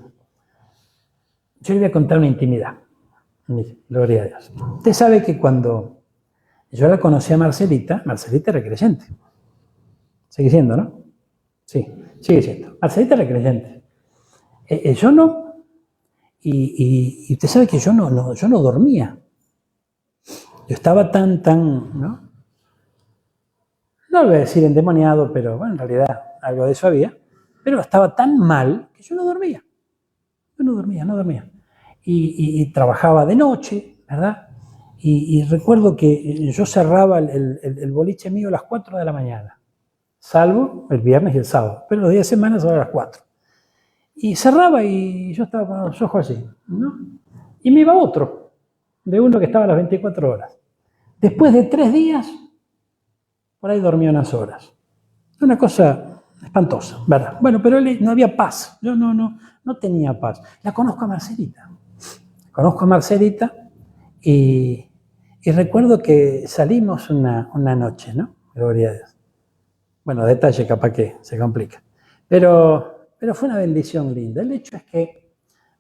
yo le voy a contar una intimidad. Gloria a Dios. Usted sabe que cuando yo la conocí a Marcelita era creyente. Sigue siendo, ¿no? Sí, sigue siendo. Marcelita era creyente. Yo no Y usted sabe que yo no dormía. Yo estaba tan, ¿no? No lo voy a decir endemoniado, pero bueno, en realidad algo de eso había. Pero estaba tan mal que yo no dormía. Yo no dormía. Y trabajaba de noche, ¿verdad? Y recuerdo que yo cerraba el boliche mío a las 4 de la mañana, salvo el viernes y el sábado, pero los días de semana son a las 4. Y cerraba y yo estaba con los ojos así, ¿no? Y me iba otro, de uno que estaba a las 24 horas. Después de 3 días, por ahí dormía unas horas. Una cosa espantosa, ¿verdad? Bueno, pero no había paz. Yo no tenía paz. La conozco a Marcelita. Y recuerdo que salimos una noche, ¿no? Gloria a Dios. Bueno, detalle capaz que se complica. Pero fue una bendición linda. El hecho es que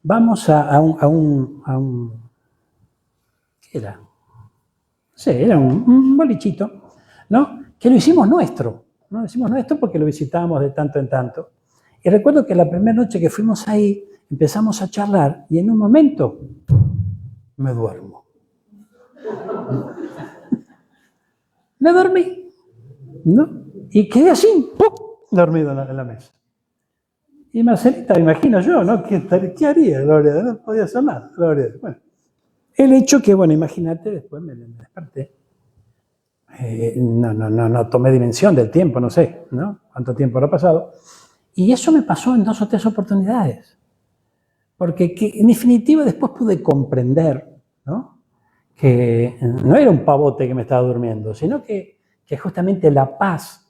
vamos a un ¿qué era? Sí, era un bolichito, ¿no? Que lo hicimos nuestro, ¿no? Lo hicimos nuestro porque lo visitábamos de tanto en tanto. Y recuerdo que la primera noche que fuimos ahí, empezamos a charlar y en un momento me duermo. Me dormí, ¿no? Y quedé así, ¡pum!, dormido en la mesa. Y Marcelita, me imagino yo, ¿no? ¿Qué haría, Gloria? No podía hacer nada, Gloria. Bueno, el hecho que, bueno, imagínate, después me desperté. No tomé dimensión del tiempo, no sé, ¿no? Cuánto tiempo habrá pasado. Y eso me pasó en 2 o 3 oportunidades. Porque en definitiva después pude comprender, ¿no? Que no era un pavote que me estaba durmiendo, sino que justamente la paz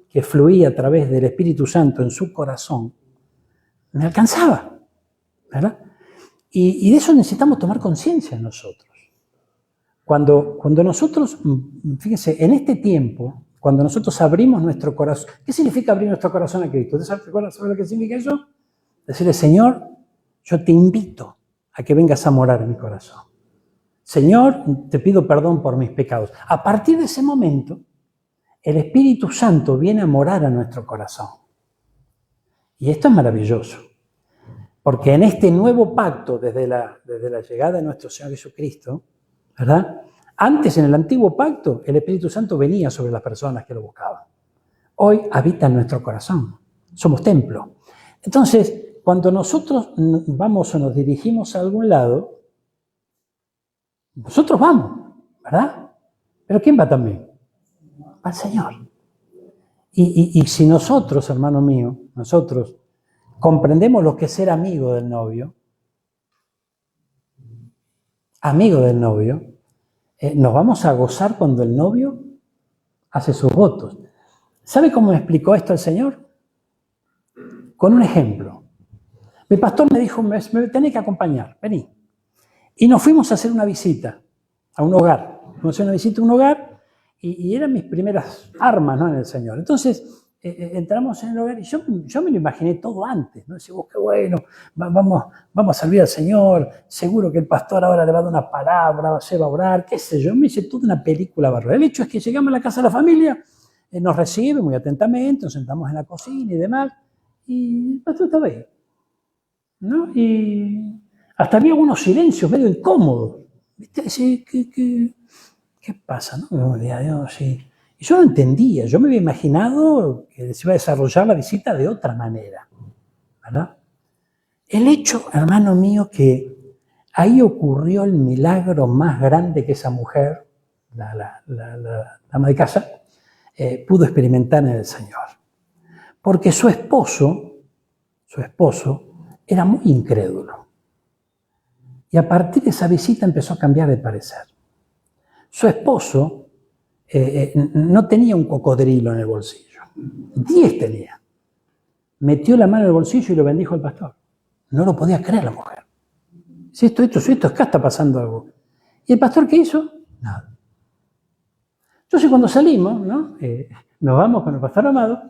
que fluía a través del Espíritu Santo en su corazón me alcanzaba, ¿verdad? Y de eso necesitamos tomar conciencia nosotros. Cuando nosotros, fíjense, en este tiempo, cuando nosotros abrimos nuestro corazón, ¿qué significa abrir nuestro corazón a Cristo? ¿Usted sabe lo que significa eso? Decirle, Señor, yo te invito a que vengas a morar en mi corazón. Señor, te pido perdón por mis pecados. A partir de ese momento, el Espíritu Santo viene a morar a nuestro corazón. Y esto es maravilloso, porque en este nuevo pacto, desde la llegada de nuestro Señor Jesucristo, ¿verdad? Antes, en el antiguo pacto, el Espíritu Santo venía sobre las personas que lo buscaban. Hoy habita en nuestro corazón. Somos templo. Entonces, cuando nosotros vamos o nos dirigimos a algún lado, nosotros vamos, ¿verdad? Pero ¿quién va también? Al Señor. Y si nosotros, hermano mío, nosotros comprendemos lo que es ser amigo del novio, nos vamos a gozar cuando el novio hace sus votos. ¿Sabe cómo me explicó esto el Señor? Con un ejemplo. Mi pastor me dijo, me tenés que acompañar, vení. Y nos fuimos a hacer una visita a un hogar. Fuimos a hacer una visita a un hogar y eran mis primeras armas, ¿no?, en el Señor. Entonces, entramos en el hogar y yo me lo imaginé todo antes, ¿no? Decía, qué bueno, vamos a servir al Señor, seguro que el pastor ahora le va a dar una palabra, se va a orar, qué sé yo. Me hice toda una película bárbara. El hecho es que llegamos a la casa de la familia, nos recibe muy atentamente, nos sentamos en la cocina y demás, y el pastor estaba ahí, ¿no? Y hasta había unos silencios medio incómodos. ¿Viste? Sí, ¿qué pasa, no? Gloria a Dios, sí. Y yo no entendía, yo me había imaginado que se iba a desarrollar la visita de otra manera, ¿verdad? El hecho, hermano mío, que ahí ocurrió el milagro más grande que esa mujer, la ama de casa, pudo experimentar en el Señor. Porque su esposo era muy incrédulo. Y a partir de esa visita empezó a cambiar de parecer. Su esposo no tenía un cocodrilo en el bolsillo, 10 tenía. Metió la mano en el bolsillo y lo bendijo al pastor. No lo podía creer la mujer. Si esto, acá está pasando algo. ¿Y el pastor qué hizo? Nada. Entonces cuando salimos, ¿no? Nos vamos con el pastor Amado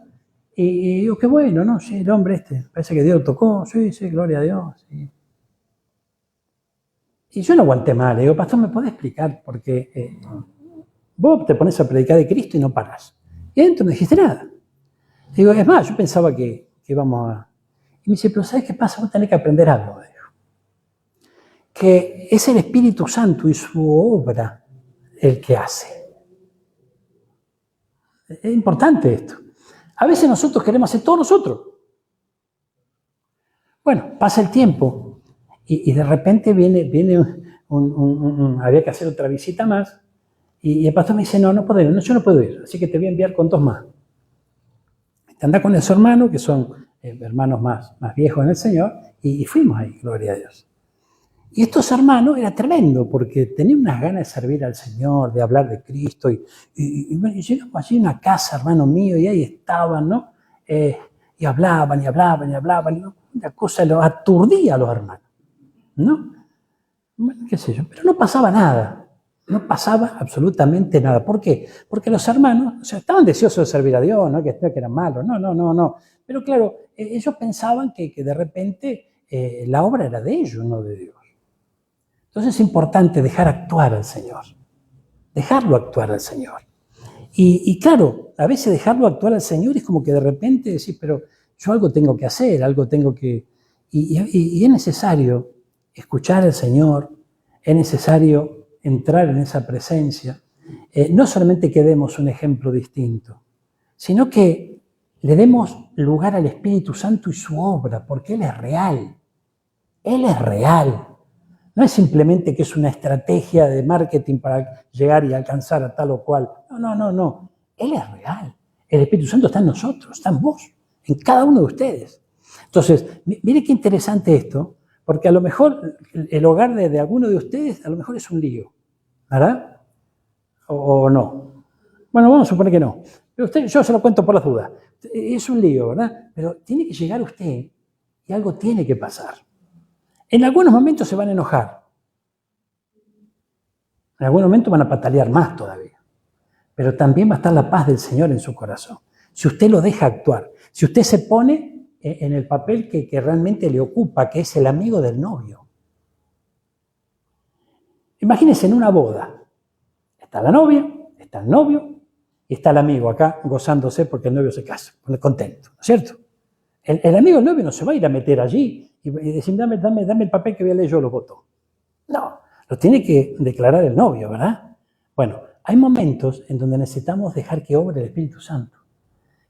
y digo, qué bueno, ¿no? Sí, el hombre parece que Dios lo tocó, sí, gloria a Dios. Sí. Y yo no aguanté más, le digo, pastor, ¿me podés explicar? Porque vos te pones a predicar de Cristo y no parás. Y adentro no dijiste nada. Digo, es más, yo pensaba que íbamos a... Y me dice, pero ¿sabes qué pasa? Vos tenés que aprender algo, me dijo. Porque es el Espíritu Santo y su obra el que hace. Es importante esto. A veces nosotros queremos hacer todo nosotros. Bueno, pasa el tiempo y de repente viene había que hacer otra visita más y el pastor me dice, no puedo ir, no, yo no puedo ir, así que te voy a enviar con 2 más. Anda con esos hermanos, que son hermanos más viejos en el Señor, y fuimos ahí, gloria a Dios. Y estos hermanos era tremendo, porque tenían unas ganas de servir al Señor, de hablar de Cristo, y llegamos allí a una casa, hermano mío, y ahí estaban, ¿no? Y hablaban, y una cosa los aturdía a los hermanos, ¿no? Bueno, qué sé yo, pero no pasaba nada. No pasaba absolutamente nada. ¿Por qué? Porque los hermanos, o sea, estaban deseosos de servir a Dios, no que eran malos, no. Pero claro, ellos pensaban que de repente la obra era de ellos, no de Dios. Entonces es importante dejar actuar al Señor, dejarlo actuar al Señor. Y claro, a veces dejarlo actuar al Señor es como que de repente decís, pero yo algo tengo que hacer, algo tengo que... Y es necesario escuchar al Señor, es necesario entrar en esa presencia, no solamente que demos un ejemplo distinto, sino que le demos lugar al Espíritu Santo y su obra, porque Él es real. Él es real. No es simplemente que es una estrategia de marketing para llegar y alcanzar a tal o cual. No. Él es real. El Espíritu Santo está en nosotros, está en vos, en cada uno de ustedes. Entonces, mire qué interesante esto, porque a lo mejor el hogar de alguno de ustedes a lo mejor es un lío, ¿verdad? ¿O no? Bueno, vamos a suponer que no. Pero yo se lo cuento por las dudas. Es un lío, ¿verdad? Pero tiene que llegar usted y algo tiene que pasar. En algunos momentos se van a enojar. En algunos momentos van a patalear más todavía. Pero también va a estar la paz del Señor en su corazón. Si usted lo deja actuar, si usted se pone en el papel que realmente le ocupa, que es el amigo del novio. Imagínense en una boda. Está la novia, está el novio y está el amigo acá gozándose porque el novio se casa, contento, ¿no es cierto? El amigo del novio no se va a ir a meter allí y decir, dame el papel que voy a leer yo los votos. No, lo tiene que declarar el novio, ¿verdad? Bueno, hay momentos en donde necesitamos dejar que obre el Espíritu Santo,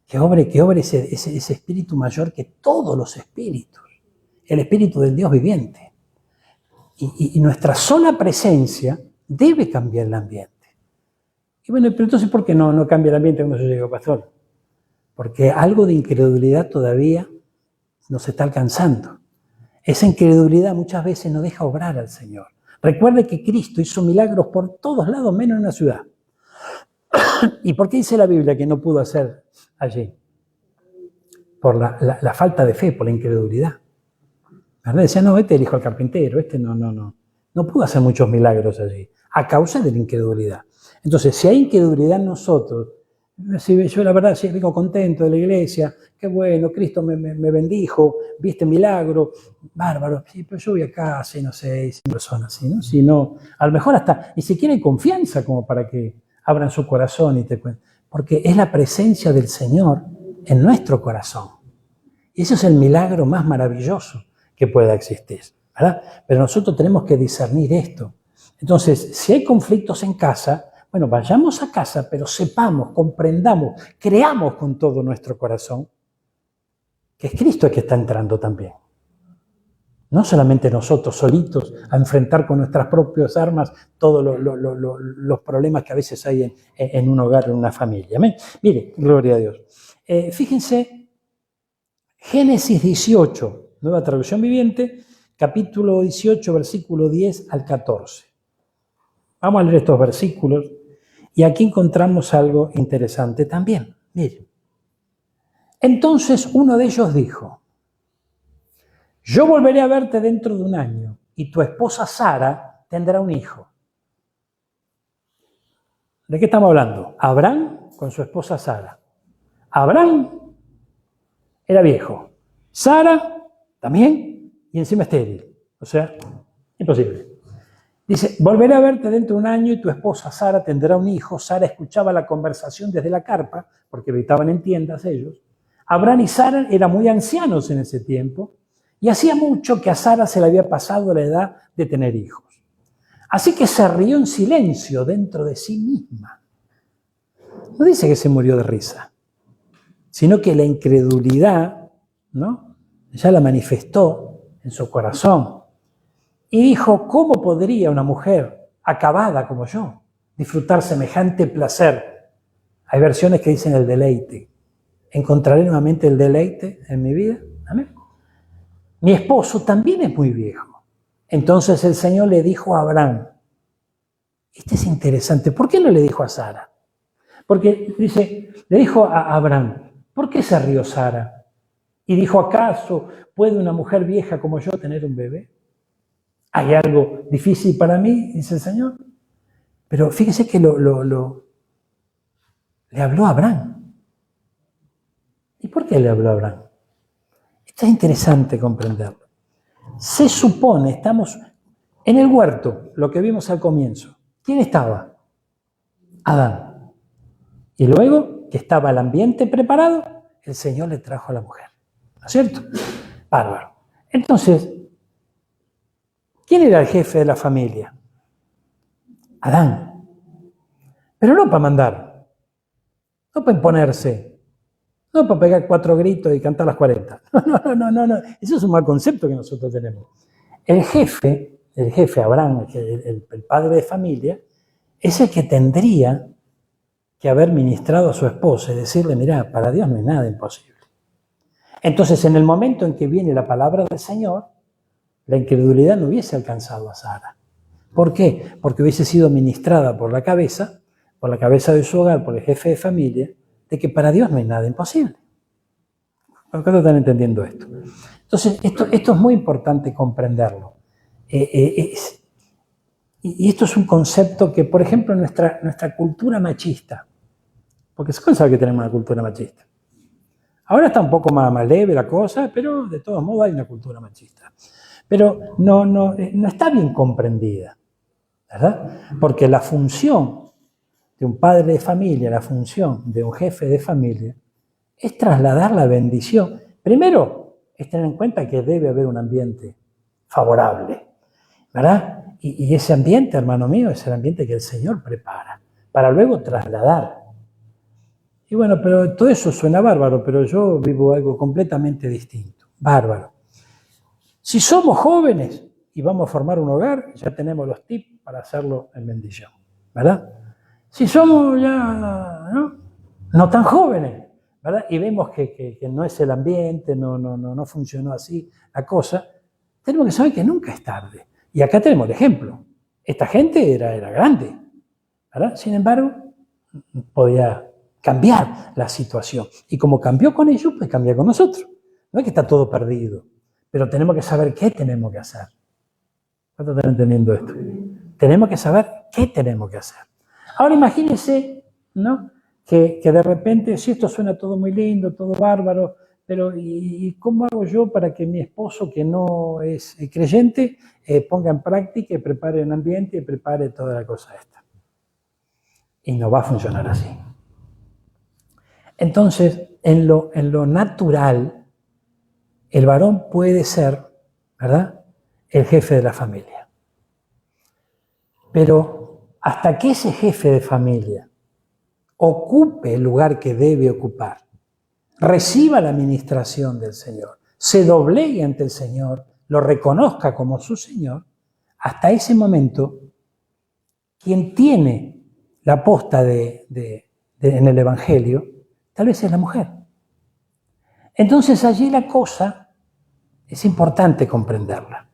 que obre ese espíritu mayor que todos los espíritus, el espíritu del Dios viviente. Y nuestra sola presencia debe cambiar el ambiente. Y bueno, pero entonces, ¿por qué no cambia el ambiente cuando yo llego, pastor? Porque algo de incredulidad todavía nos está alcanzando. Esa incredulidad muchas veces no deja obrar al Señor. Recuerde que Cristo hizo milagros por todos lados, menos en una ciudad. ¿Y por qué dice la Biblia que no pudo hacer allí? Por la falta de fe, por la incredulidad. ¿Verdad? Decía, no, este es el hijo del carpintero, no pudo hacer muchos milagros allí, a causa de la incredulidad. Entonces, si hay incredulidad en nosotros, si yo la verdad sí vengo contento de la iglesia, qué bueno, Cristo me bendijo, viste milagro, bárbaro, sí, pero yo voy acá, así, no sé, 100 personas, ¿sí, no? Si no, a lo mejor hasta ni siquiera hay confianza como para que abran su corazón y te cuenten, porque es la presencia del Señor en nuestro corazón. Y ese es el milagro más maravilloso que pueda existir, ¿verdad? Pero nosotros tenemos que discernir esto. Entonces, si hay conflictos en casa, bueno, vayamos a casa, pero sepamos, comprendamos, creamos con todo nuestro corazón que es Cristo el que está entrando también. No solamente nosotros solitos a enfrentar con nuestras propias armas todos los problemas que a veces hay en un hogar, en una familia. ¿Amén? Mire, gloria a Dios. Fíjense, Génesis 18, Nueva Traducción Viviente, capítulo 18, versículo 10 al 14. Vamos a leer estos versículos y aquí encontramos algo interesante también. Miren. Entonces uno de ellos dijo, yo volveré a verte dentro de un año y tu esposa Sara tendrá un hijo. ¿De qué estamos hablando? Abraham con su esposa Sara. Abraham era viejo. Sara también y encima estéril. O sea, imposible. Dice, volveré a verte dentro de un año y tu esposa Sara tendrá un hijo. Sara escuchaba la conversación desde la carpa, porque habitaban en tiendas ellos. Abraham y Sara eran muy ancianos en ese tiempo, y hacía mucho que a Sara se le había pasado la edad de tener hijos. Así que se rió en silencio dentro de sí misma. No dice que se murió de risa, sino que la incredulidad, ¿no?, ya la manifestó en su corazón. Y dijo, ¿cómo podría una mujer acabada como yo disfrutar semejante placer? Hay versiones que dicen el deleite. ¿Encontraré nuevamente el deleite en mi vida? Amén. Mi esposo también es muy viejo. Entonces el Señor le dijo a Abraham, este es interesante, ¿por qué no le dijo a Sara? Porque dice, le dijo a Abraham, ¿por qué se rió Sara? Y dijo, ¿acaso puede una mujer vieja como yo tener un bebé? ¿Hay algo difícil para mí? Dice el Señor. Pero fíjese que le habló a Abraham. ¿Y por qué le habló a Abraham? Esto es interesante comprenderlo. Se supone, estamos en el huerto, lo que vimos al comienzo. ¿Quién estaba? Adán. Y luego que estaba el ambiente preparado, el Señor le trajo a la mujer. ¿No es cierto? Bárbaro. Entonces, ¿quién era el jefe de la familia? Adán. Pero no para mandar, no para imponerse, no para pegar 4 gritos y cantar las 40. No. Eso es un mal concepto que nosotros tenemos. El jefe Abraham, el padre de familia, es el que tendría que haber ministrado a su esposa y decirle, mirá, para Dios no hay nada imposible. Entonces, en el momento en que viene la palabra del Señor, la incredulidad no hubiese alcanzado a Sara. ¿Por qué? Porque hubiese sido ministrada por la cabeza de su hogar, por el jefe de familia, de que para Dios no hay nada imposible. ¿Cuántos están entendiendo esto? Entonces, esto es muy importante comprenderlo. Y esto es un concepto que, por ejemplo, nuestra cultura machista, porque se sabe que tenemos una cultura machista. Ahora está un poco más leve la cosa, pero de todos modos hay una cultura machista. Pero no está bien comprendida, ¿verdad? Porque la función de un padre de familia, la función de un jefe de familia, es trasladar la bendición. Primero, es tener en cuenta que debe haber un ambiente favorable, ¿verdad? Y ese ambiente, hermano mío, es el ambiente que el Señor prepara para luego trasladar. Y bueno, pero todo eso suena bárbaro, pero yo vivo algo completamente distinto. Bárbaro. Si somos jóvenes y vamos a formar un hogar, ya tenemos los tips para hacerlo en bendición, ¿verdad? Si somos ya no tan jóvenes, ¿verdad? Y vemos que no es el ambiente, no funcionó así la cosa, tenemos que saber que nunca es tarde. Y acá tenemos el ejemplo. Esta gente era grande, ¿verdad? Sin embargo, podía cambiar la situación. Y como cambió con ellos, pues cambia con nosotros. No es que está todo perdido, pero tenemos que saber qué tenemos que hacer. ¿Cuántos están entendiendo esto? Tenemos que saber qué tenemos que hacer. Ahora imagínense, ¿no?, que de repente, si esto suena todo muy lindo, todo bárbaro, pero ¿y cómo hago yo para que mi esposo, que no es creyente, ponga en práctica y prepare un ambiente y prepare toda la cosa esta? Y no va a funcionar así. Entonces, en lo natural, el varón puede ser, ¿verdad?, el jefe de la familia. Pero hasta que ese jefe de familia ocupe el lugar que debe ocupar, reciba la administración del Señor, se doblegue ante el Señor, lo reconozca como su Señor, hasta ese momento, quien tiene la posta en el Evangelio, tal vez es la mujer. Entonces allí la cosa es importante comprenderla,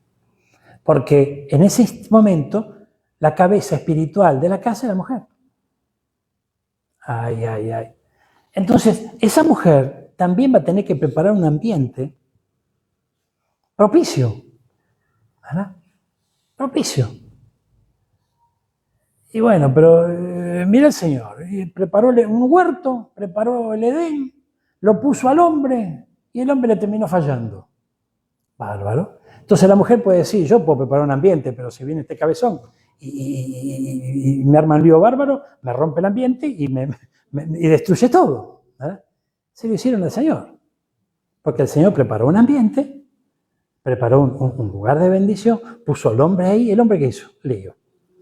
porque en ese momento la cabeza espiritual de la casa es la mujer. Ay. Entonces esa mujer también va a tener que preparar un ambiente propicio, ¿verdad? Propicio. Y bueno, pero mira el Señor, preparó un huerto, preparó el Edén, lo puso al hombre y el hombre le terminó fallando. Bárbaro. Entonces la mujer puede decir, yo puedo preparar un ambiente, pero si viene este cabezón y me arma un lío bárbaro, me rompe el ambiente y destruye todo, ¿verdad? Se lo hicieron al Señor, porque el Señor preparó un ambiente preparó un lugar de bendición, puso al hombre ahí, ¿el hombre qué hizo? Lío,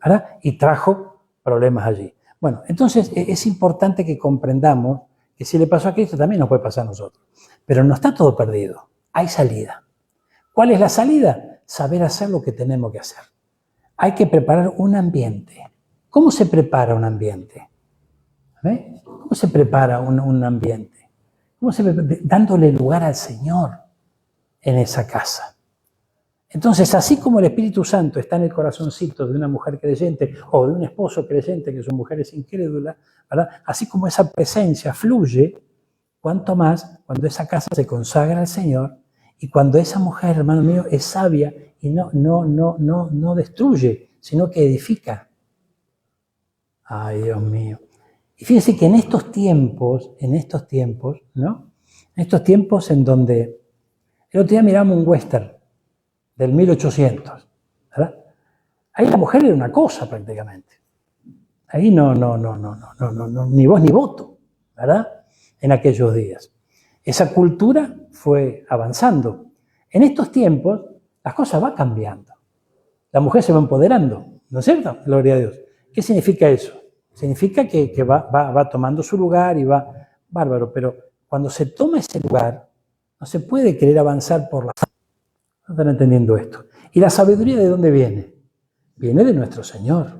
¿verdad? Y trajo problemas allí. Bueno, entonces es importante que comprendamos que si le pasó a Cristo también nos puede pasar a nosotros. Pero no está todo perdido, hay salida. ¿Cuál es la salida? Saber hacer lo que tenemos que hacer. Hay que preparar un ambiente. ¿Cómo se prepara un ambiente? ¿Ve? ¿Cómo se prepara un ambiente? Dándole lugar al Señor en esa casa. Entonces, así como el Espíritu Santo está en el corazoncito de una mujer creyente o de un esposo creyente, que son mujeres incrédulas, ¿verdad? Así como esa presencia fluye, cuanto más cuando esa casa se consagra al Señor y cuando esa mujer, hermano mío, es sabia y no destruye, sino que edifica. Ay, Dios mío. Y fíjense que en estos tiempos, ¿no? En estos tiempos en donde el otro día miramos un western del 1800, ¿verdad? Ahí la mujer era una cosa prácticamente. Ahí no, ni voz ni voto, ¿verdad? En aquellos días. Esa cultura fue avanzando. En estos tiempos, las cosas van cambiando. La mujer se va empoderando, ¿no es cierto? Gloria a Dios. ¿Qué significa eso? Significa que va tomando su lugar y va bárbaro, pero cuando se toma ese lugar, no se puede querer avanzar por la... ¿No están entendiendo esto? ¿Y la sabiduría de dónde viene? Viene de nuestro Señor.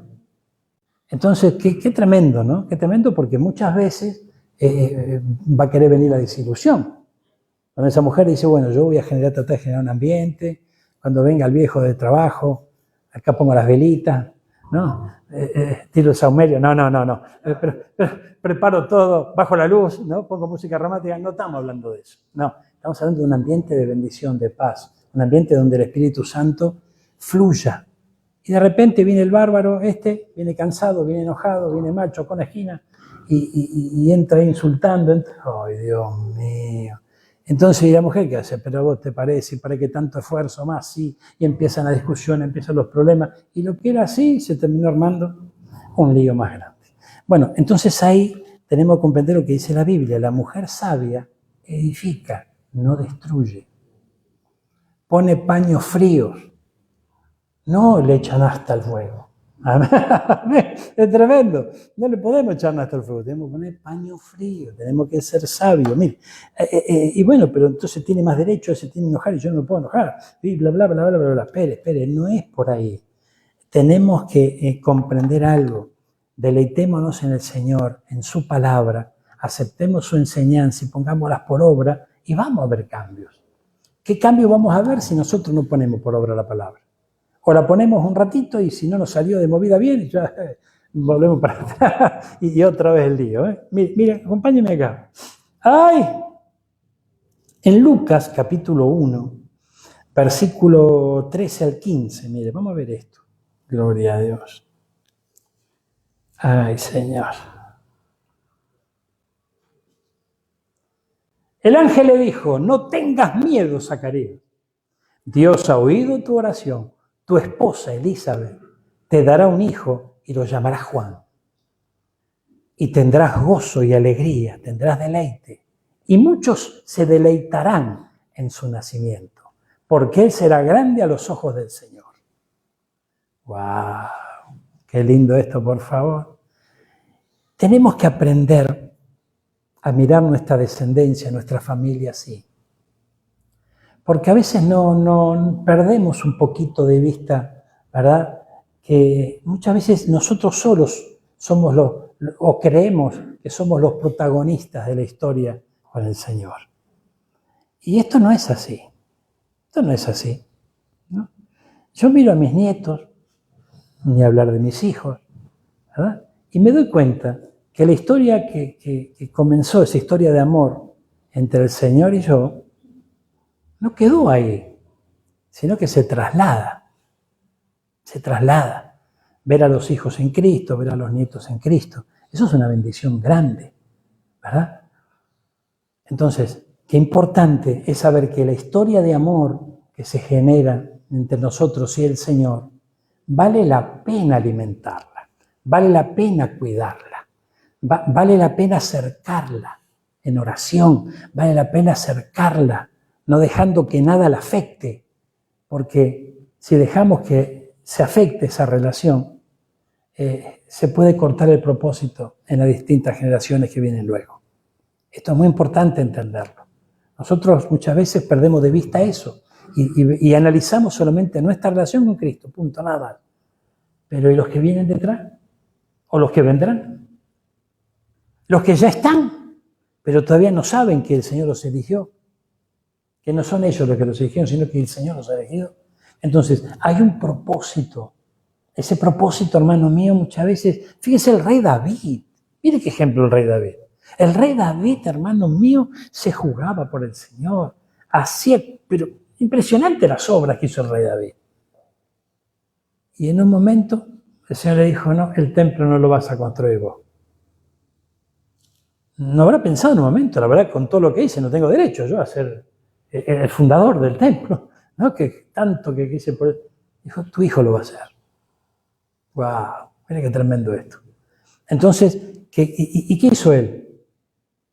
Entonces, qué tremendo, ¿no? Qué tremendo porque muchas veces va a querer venir la desilusión. Cuando esa mujer dice, bueno, yo voy a tratar de generar un ambiente, cuando venga el viejo del trabajo, acá pongo las velitas, ¿no? Tiro el saumerio, no. Preparo todo, bajo la luz, ¿no? Pongo música romántica, no estamos hablando de eso. No, estamos hablando de un ambiente de bendición, de paz, un ambiente donde el Espíritu Santo fluya. Y de repente viene el bárbaro, viene cansado, viene enojado, viene macho con la esquina y entra insultando. ¡Ay, Dios mío! Entonces, ¿y la mujer qué hace? Pero vos te parece, ¿para qué tanto esfuerzo más? Sí, y empiezan las discusiones, empiezan los problemas. Y lo que era así se terminó armando un lío más grande. Bueno, entonces ahí tenemos que comprender lo que dice la Biblia. La mujer sabia edifica, no destruye. Pone paños fríos, no le echan hasta el fuego. Es tremendo. No le podemos echar hasta el fuego, tenemos que poner paño frío, tenemos que ser sabios. Mire, y bueno, pero entonces tiene más derecho, se tiene que enojar y yo no me puedo enojar. Y bla, bla, bla, bla, bla, bla. Espere, no es por ahí. Tenemos que comprender algo. Deleitémonos en el Señor, en su palabra, aceptemos su enseñanza y pongámoslas por obra y vamos a ver cambios. ¿Qué cambio vamos a ver si nosotros no ponemos por obra la palabra? O la ponemos un ratito y si no nos salió de movida bien, ya volvemos para atrás y otra vez el lío. Mire, acompáñenme acá. ¡Ay! En Lucas capítulo 1, versículo 13 al 15, mire, vamos a ver esto. Gloria a Dios. ¡Ay, Señor! El ángel le dijo, no tengas miedo, Zacarías. Dios ha oído tu oración. Tu esposa Elizabeth te dará un hijo y lo llamarás Juan. Y tendrás gozo y alegría, tendrás deleite. Y muchos se deleitarán en su nacimiento, porque él será grande a los ojos del Señor. ¡Wow! ¡Qué lindo esto, por favor! Tenemos que aprender a mirar nuestra descendencia, nuestra familia así. Porque a veces no perdemos un poquito de vista, ¿verdad? Que muchas veces nosotros solos somos o creemos que somos los protagonistas de la historia con el Señor. Y esto no es así. Esto no es así, ¿no? Yo miro a mis nietos, ni hablar de mis hijos, ¿verdad? Y me doy cuenta que la historia que comenzó, esa historia de amor entre el Señor y yo, no quedó ahí, sino que se traslada. Se traslada. Ver a los hijos en Cristo, ver a los nietos en Cristo. Eso es una bendición grande, ¿verdad? Entonces, qué importante es saber que la historia de amor que se genera entre nosotros y el Señor, vale la pena alimentarla, vale la pena cuidarla, vale la pena acercarla en oración, vale la pena acercarla no dejando que nada la afecte, porque si dejamos que se afecte esa relación, se puede cortar el propósito en las distintas generaciones que vienen luego. Esto es muy importante entenderlo. Nosotros muchas veces perdemos de vista eso y analizamos solamente nuestra relación con Cristo, punto, nada más. Pero ¿y los que vienen detrás? ¿O los que vendrán? Los que ya están, pero todavía no saben que el Señor los eligió, que no son ellos los que los eligieron, sino que el Señor los ha elegido. Entonces, hay un propósito. Ese propósito, hermano mío, muchas veces, fíjese el rey David. Mire qué ejemplo el rey David. El rey David, hermano mío, se jugaba por el Señor. Hacía, pero impresionante las obras que hizo el rey David. Y en un momento, el Señor le dijo, no, el templo no lo vas a construir vos. No habrá pensado en un momento, la verdad, con todo lo que hice, no tengo derecho yo a ser el fundador del templo, ¿no? Que tanto que quise por él. Dijo, tu hijo lo va a hacer. ¡Wow! Mira qué tremendo esto. Entonces, ¿qué hizo él?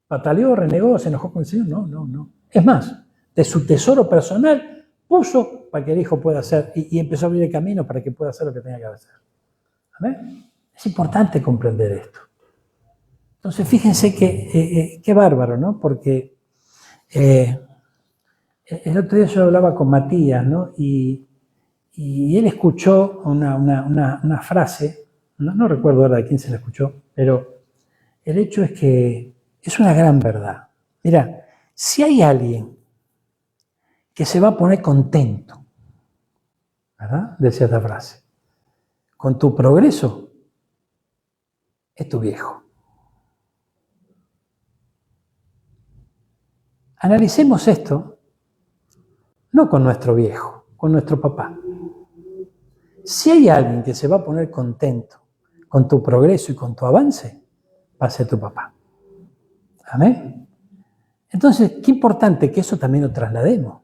¿Pataleó, renegó, se enojó con el Señor? No. Es más, de su tesoro personal puso para que el hijo pueda hacer y empezó a abrir el camino para que pueda hacer lo que tenga que hacer. ¿Amén? Es importante comprender esto. Entonces, fíjense qué bárbaro, ¿no? Porque el otro día yo hablaba con Matías, ¿no? Y él escuchó una frase, no recuerdo ahora de quién se la escuchó, pero el hecho es que es una gran verdad. Mira, si hay alguien que se va a poner contento, ¿verdad? Decía esta frase, con tu progreso, es tu viejo. Analicemos esto, no con nuestro viejo, con nuestro papá. Si hay alguien que se va a poner contento con tu progreso y con tu avance, va a ser tu papá. ¿Amén? Entonces, qué importante que eso también lo traslademos.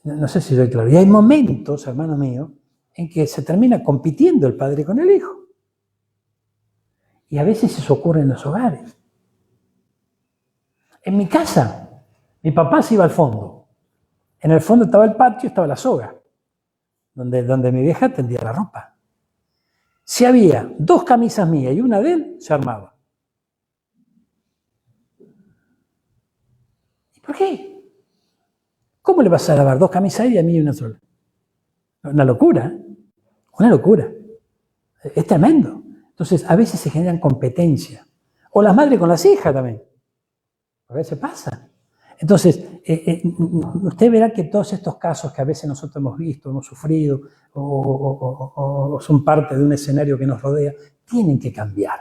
No sé si soy claro. Y hay momentos, hermano mío, en que se termina compitiendo el padre con el hijo. Y a veces eso ocurre en los hogares. En mi casa, mi papá se iba al fondo. En el fondo estaba el patio, estaba la soga, donde mi vieja tendía la ropa. Si había 2 camisas mías y una de él, se armaba. ¿Y por qué? ¿Cómo le vas a lavar 2 camisas y a mí y una sola? Una locura, ¿eh? Una locura. Es tremendo. Entonces, a veces se generan competencias. O las madres con las hijas también. A veces pasa. Entonces, usted verá que todos estos casos que a veces nosotros hemos visto, hemos sufrido, o son parte de un escenario que nos rodea, tienen que cambiar.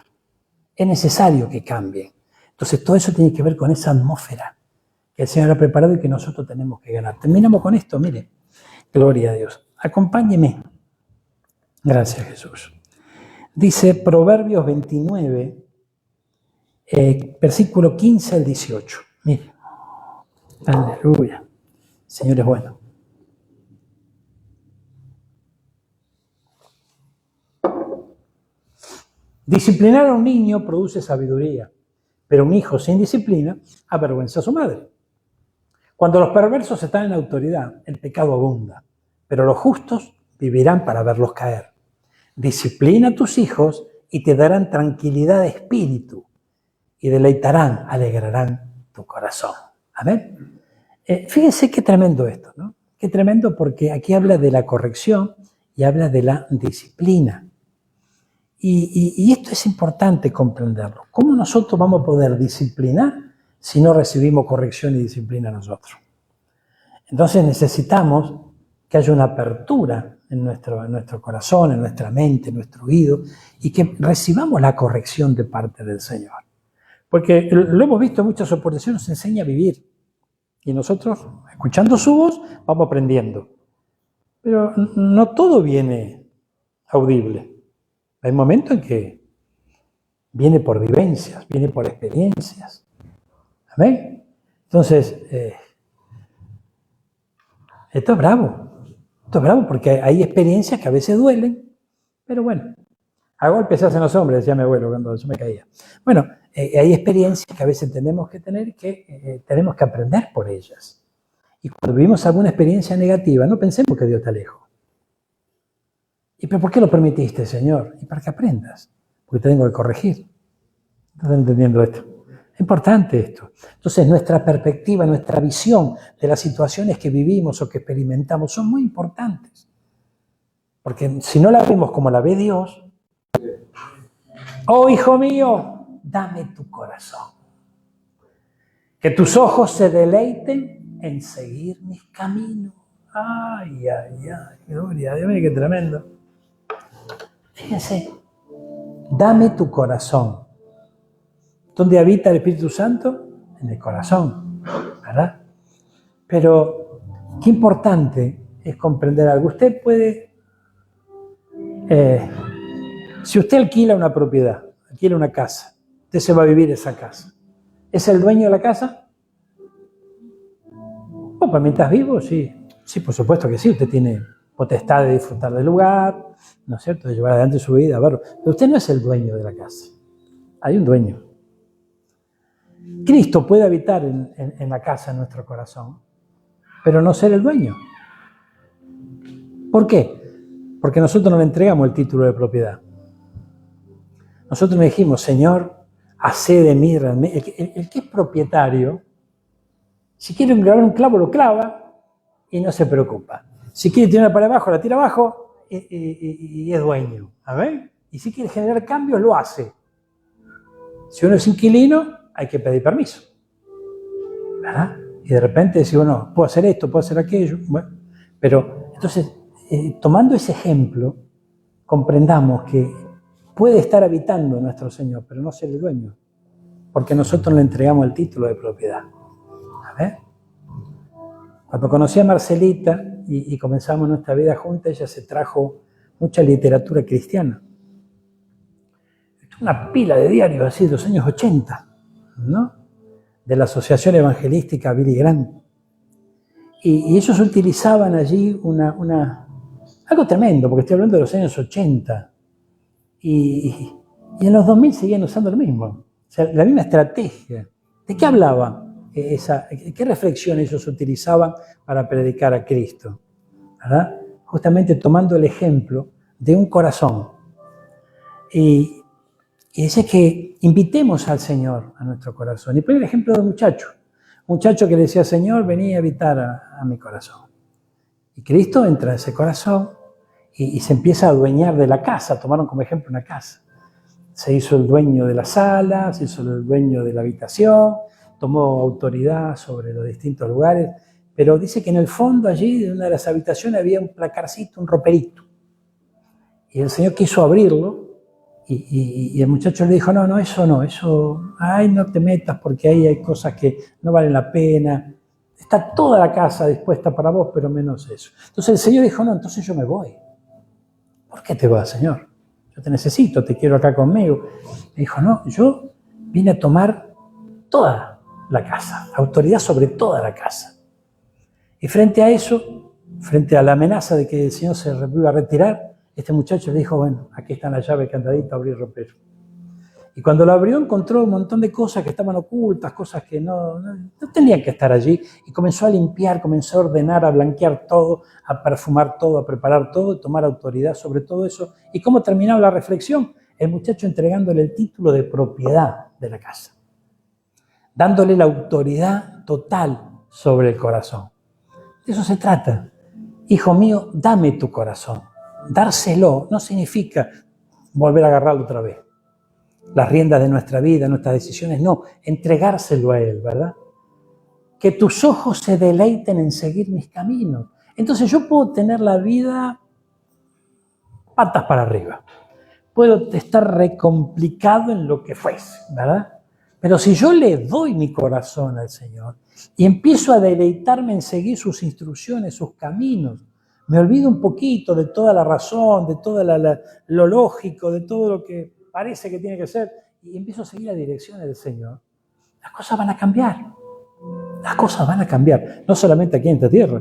Es necesario que cambien. Entonces, todo eso tiene que ver con esa atmósfera que el Señor ha preparado y que nosotros tenemos que ganar. Terminamos con esto, mire. Gloria a Dios. Acompáñeme. Gracias, Jesús. Dice Proverbios 29, versículo 15 al 18. Mire. Aleluya. Señor es bueno. Disciplinar a un niño produce sabiduría, pero un hijo sin disciplina avergüenza a su madre. Cuando los perversos están en autoridad, el pecado abunda, pero los justos vivirán para verlos caer. Disciplina a tus hijos y te darán tranquilidad de espíritu y deleitarán, alegrarán tu corazón. Amén. Fíjense qué tremendo esto, ¿no? Qué tremendo porque aquí habla de la corrección y habla de la disciplina. Y esto es importante comprenderlo. ¿Cómo nosotros vamos a poder disciplinar si no recibimos corrección y disciplina nosotros? Entonces necesitamos que haya una apertura en nuestro corazón, en nuestra mente, en nuestro oído, y que recibamos la corrección de parte del Señor. Porque lo hemos visto en muchas oportunidades, nos enseña a vivir. Y nosotros, escuchando su voz, vamos aprendiendo. Pero no todo viene audible. Hay momentos en que viene por vivencias, viene por experiencias. ¿Amén? Entonces, esto es bravo. Esto es bravo porque hay experiencias que a veces duelen, pero bueno, a golpes se hacen los hombres, decía mi abuelo cuando yo me caía. Bueno, hay experiencias que a veces tenemos que tener que tenemos que aprender por ellas. Y cuando vivimos alguna experiencia negativa, no pensemos que Dios está lejos. ¿Y pero por qué lo permitiste, Señor? Y para que aprendas, porque te tengo que corregir. ¿Estás entendiendo esto? Es importante esto. Entonces, nuestra perspectiva, nuestra visión de las situaciones que vivimos o que experimentamos son muy importantes. Porque si no la vemos como la ve Dios, oh, hijo mío, dame tu corazón. Que tus ojos se deleiten en seguir mis caminos. Ay, ay, ay, gloria a Dios, mire qué tremendo. Fíjense, dame tu corazón. ¿Dónde habita el Espíritu Santo? En el corazón, ¿verdad? Pero qué importante es comprender algo. Usted puede, si usted alquila una propiedad, alquila una casa, usted se va a vivir esa casa. ¿Es el dueño de la casa? Oh, pues mientras vivo, sí. Sí, por supuesto que sí. Usted tiene potestad de disfrutar del lugar, ¿no es cierto? De llevar adelante su vida, verlo. Pero usted no es el dueño de la casa. Hay un dueño. Cristo puede habitar en la casa, en nuestro corazón, pero no ser el dueño. ¿Por qué? Porque nosotros no le entregamos el título de propiedad. Nosotros le dijimos, Señor, hacé de mí realmente. El que es propietario, si quiere clavar un clavo, lo clava y no se preocupa. Si quiere tirar para abajo, la tira abajo y es dueño. ¿A ver? Y si quiere generar cambios, lo hace. Si uno es inquilino, hay que pedir permiso, ¿verdad? Y de repente decir, bueno, puedo hacer esto, puedo hacer aquello. Bueno, pero entonces, tomando ese ejemplo, comprendamos que puede estar habitando nuestro Señor, pero no ser el dueño, porque nosotros le entregamos el título de propiedad. A ver, cuando conocí a Marcelita y comenzamos nuestra vida juntas, ella se trajo mucha literatura cristiana. Una pila de diarios así de los años 80, ¿no? De la Asociación Evangelística Billy Graham. Y ellos utilizaban allí algo tremendo, porque estoy hablando de los años 80. Y en los 2000 seguían usando lo mismo. O sea, la misma estrategia. ¿De qué hablaban? ¿Qué reflexión ellos utilizaban para predicar a Cristo? ¿Verdad? Justamente tomando el ejemplo de un corazón. Y dice que invitemos al Señor a nuestro corazón. Y pone el ejemplo de un muchacho que le decía, Señor, vení a habitar a mi corazón. Y Cristo entra en ese corazón y se empieza a adueñar de la casa. Tomaron como ejemplo una casa. Se hizo el dueño de la sala, se hizo el dueño de la habitación, tomó autoridad sobre los distintos lugares. Pero dice que en el fondo allí, en una de las habitaciones, había un placarcito, un roperito. Y el Señor quiso abrirlo. Y el muchacho le dijo, no, eso, ay, no te metas porque ahí hay cosas que no valen la pena. Está toda la casa dispuesta para vos, pero menos eso. Entonces el Señor dijo, no, entonces yo me voy. ¿Por qué te vas, Señor? Yo te necesito, te quiero acá conmigo. Le dijo, no, yo vine a tomar toda la casa, autoridad sobre toda la casa. Y frente a eso, frente a la amenaza de que el Señor se iba a retirar, este muchacho le dijo, bueno, aquí está la llave candadita, abrí el ropero. Y cuando lo abrió encontró un montón de cosas que estaban ocultas, cosas que no tenían que estar allí. Y comenzó a limpiar, comenzó a ordenar, a blanquear todo, a perfumar todo, a preparar todo, tomar autoridad sobre todo eso. ¿Y cómo terminaba la reflexión? El muchacho entregándole el título de propiedad de la casa. Dándole la autoridad total sobre el corazón. De eso se trata. Hijo mío, dame tu corazón. Dárselo no significa volver a agarrarlo otra vez. Las riendas de nuestra vida, nuestras decisiones, no. Entregárselo a Él, ¿verdad? Que tus ojos se deleiten en seguir mis caminos. Entonces yo puedo tener la vida patas para arriba. Puedo estar recomplicado en lo que fuese, ¿verdad? Pero si yo le doy mi corazón al Señor y empiezo a deleitarme en seguir sus instrucciones, sus caminos, me olvido un poquito de toda la razón, de todo lo lógico, de todo lo que parece que tiene que ser, y empiezo a seguir la dirección del Señor, las cosas van a cambiar. Las cosas van a cambiar, no solamente aquí en esta tierra,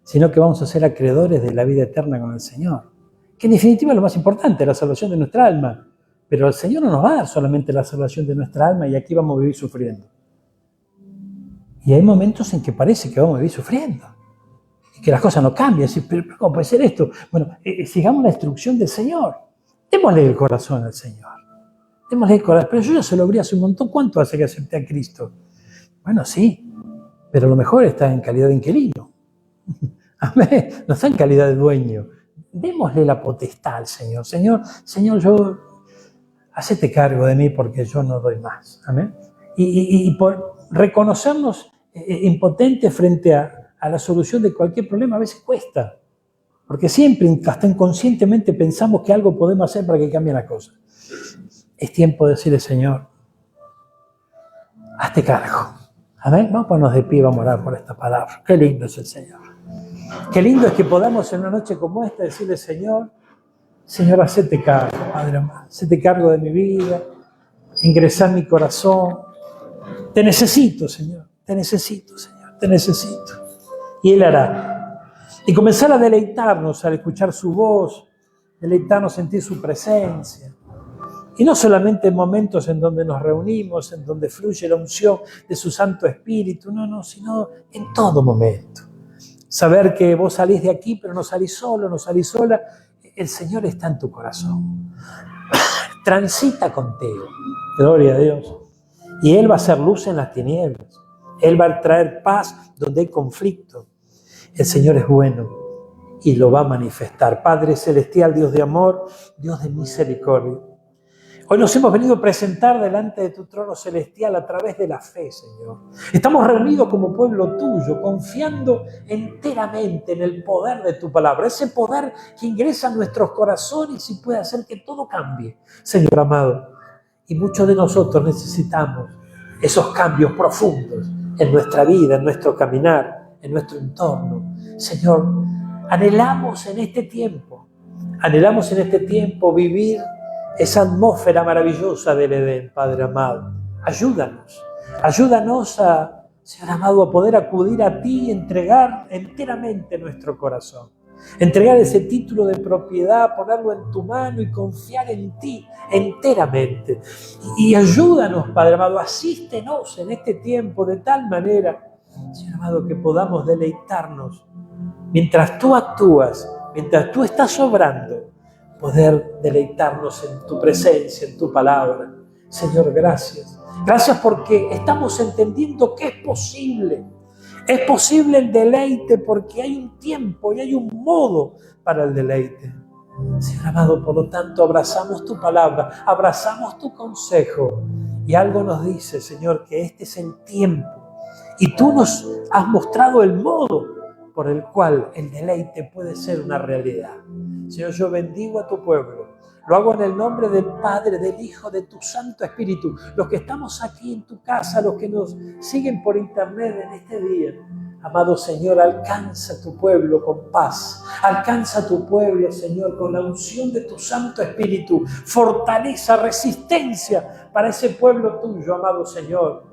sino que vamos a ser acreedores de la vida eterna con el Señor. Que en definitiva es lo más importante, la salvación de nuestra alma. Pero el Señor no nos va a dar solamente la salvación de nuestra alma y aquí vamos a vivir sufriendo. Y hay momentos en que parece que vamos a vivir sufriendo. Y que las cosas no cambian. Pero ¿cómo puede ser esto? Bueno, sigamos la instrucción del Señor. Démosle el corazón al Señor. Démosle el corazón. Pero yo ya se lo abrí hace un montón. ¿Cuánto hace que acepté a Cristo? Bueno, sí. Pero lo mejor está en calidad de inquilino. Amén. No está en calidad de dueño. Démosle la potestad al Señor. Señor, yo, hacete cargo de mí porque yo no doy más. Amén. Y por reconocernos impotentes frente a la solución de cualquier problema, a veces cuesta. Porque siempre, hasta inconscientemente, pensamos que algo podemos hacer para que cambie la cosa. Es tiempo de decirle, Señor, hazte cargo. Amén. Vamos a ponernos de pie y vamos a orar por esta palabra. Qué lindo es el Señor. Qué lindo es que podamos en una noche como esta decirle, Señor, hacete cargo, Padre amado. Hacete cargo de mi vida, ingresar mi corazón. Te necesito, Señor. Te necesito, Señor. Te necesito. Y Él hará. Y comenzar a deleitarnos al escuchar su voz, deleitarnos, sentir su presencia. Y no solamente en momentos en donde nos reunimos, en donde fluye la unción de su Santo Espíritu, no, sino en todo momento. Saber que vos salís de aquí, pero no salís solo, no salís sola. El Señor está en tu corazón. Transita contigo. Gloria a Dios. Y Él va a hacer luz en las tinieblas. Él va a traer paz donde hay conflicto. El Señor es bueno y lo va a manifestar. Padre celestial, Dios de amor, Dios de misericordia. Hoy nos hemos venido a presentar delante de tu trono celestial a través de la fe, Señor. Estamos reunidos como pueblo tuyo, confiando enteramente en el poder de tu palabra. Ese poder que ingresa en nuestros corazones y puede hacer que todo cambie, Señor amado. Y muchos de nosotros necesitamos esos cambios profundos en nuestra vida, en nuestro caminar, en nuestro entorno. Señor, anhelamos en este tiempo vivir esa atmósfera maravillosa del Edén, Padre amado. Ayúdanos a, Señor amado, a poder acudir a ti y entregar enteramente nuestro corazón. Entregar ese título de propiedad, ponerlo en tu mano y confiar en ti enteramente. Y ayúdanos, Padre amado, asístenos en este tiempo de tal manera, Señor amado, que podamos deleitarnos mientras tú actúas, mientras tú estás obrando, poder deleitarnos en tu presencia, en tu palabra. Señor, gracias. Gracias porque estamos entendiendo que es posible. Es posible el deleite porque hay un tiempo y hay un modo para el deleite. Señor amado, por lo tanto, abrazamos tu palabra, abrazamos tu consejo. Y algo nos dice, Señor, que este es el tiempo. Y tú nos has mostrado el modo por el cual el deleite puede ser una realidad. Señor, yo bendigo a tu pueblo. Lo hago en el nombre del Padre, del Hijo, de tu Santo Espíritu. Los que estamos aquí en tu casa, los que nos siguen por internet en este día. Amado Señor, alcanza a tu pueblo con paz. Alcanza a tu pueblo, Señor, con la unción de tu Santo Espíritu. Fortaleza, resistencia para ese pueblo tuyo, amado Señor.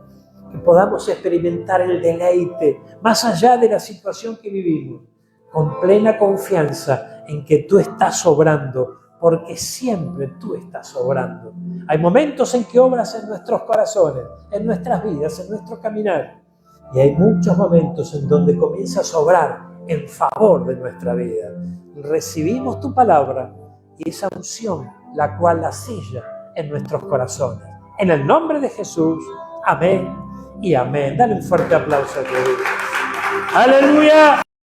Que podamos experimentar el deleite más allá de la situación que vivimos, con plena confianza en que tú estás obrando, porque siempre tú estás obrando. Hay momentos en que obras en nuestros corazones, en nuestras vidas, en nuestro caminar, y hay muchos momentos en donde comienzas a obrar en favor de nuestra vida. Recibimos tu palabra y esa unción, la cual la sella en nuestros corazones. En el nombre de Jesús, amén y amén. Dale un fuerte aplauso a Dios. ¡Aleluya!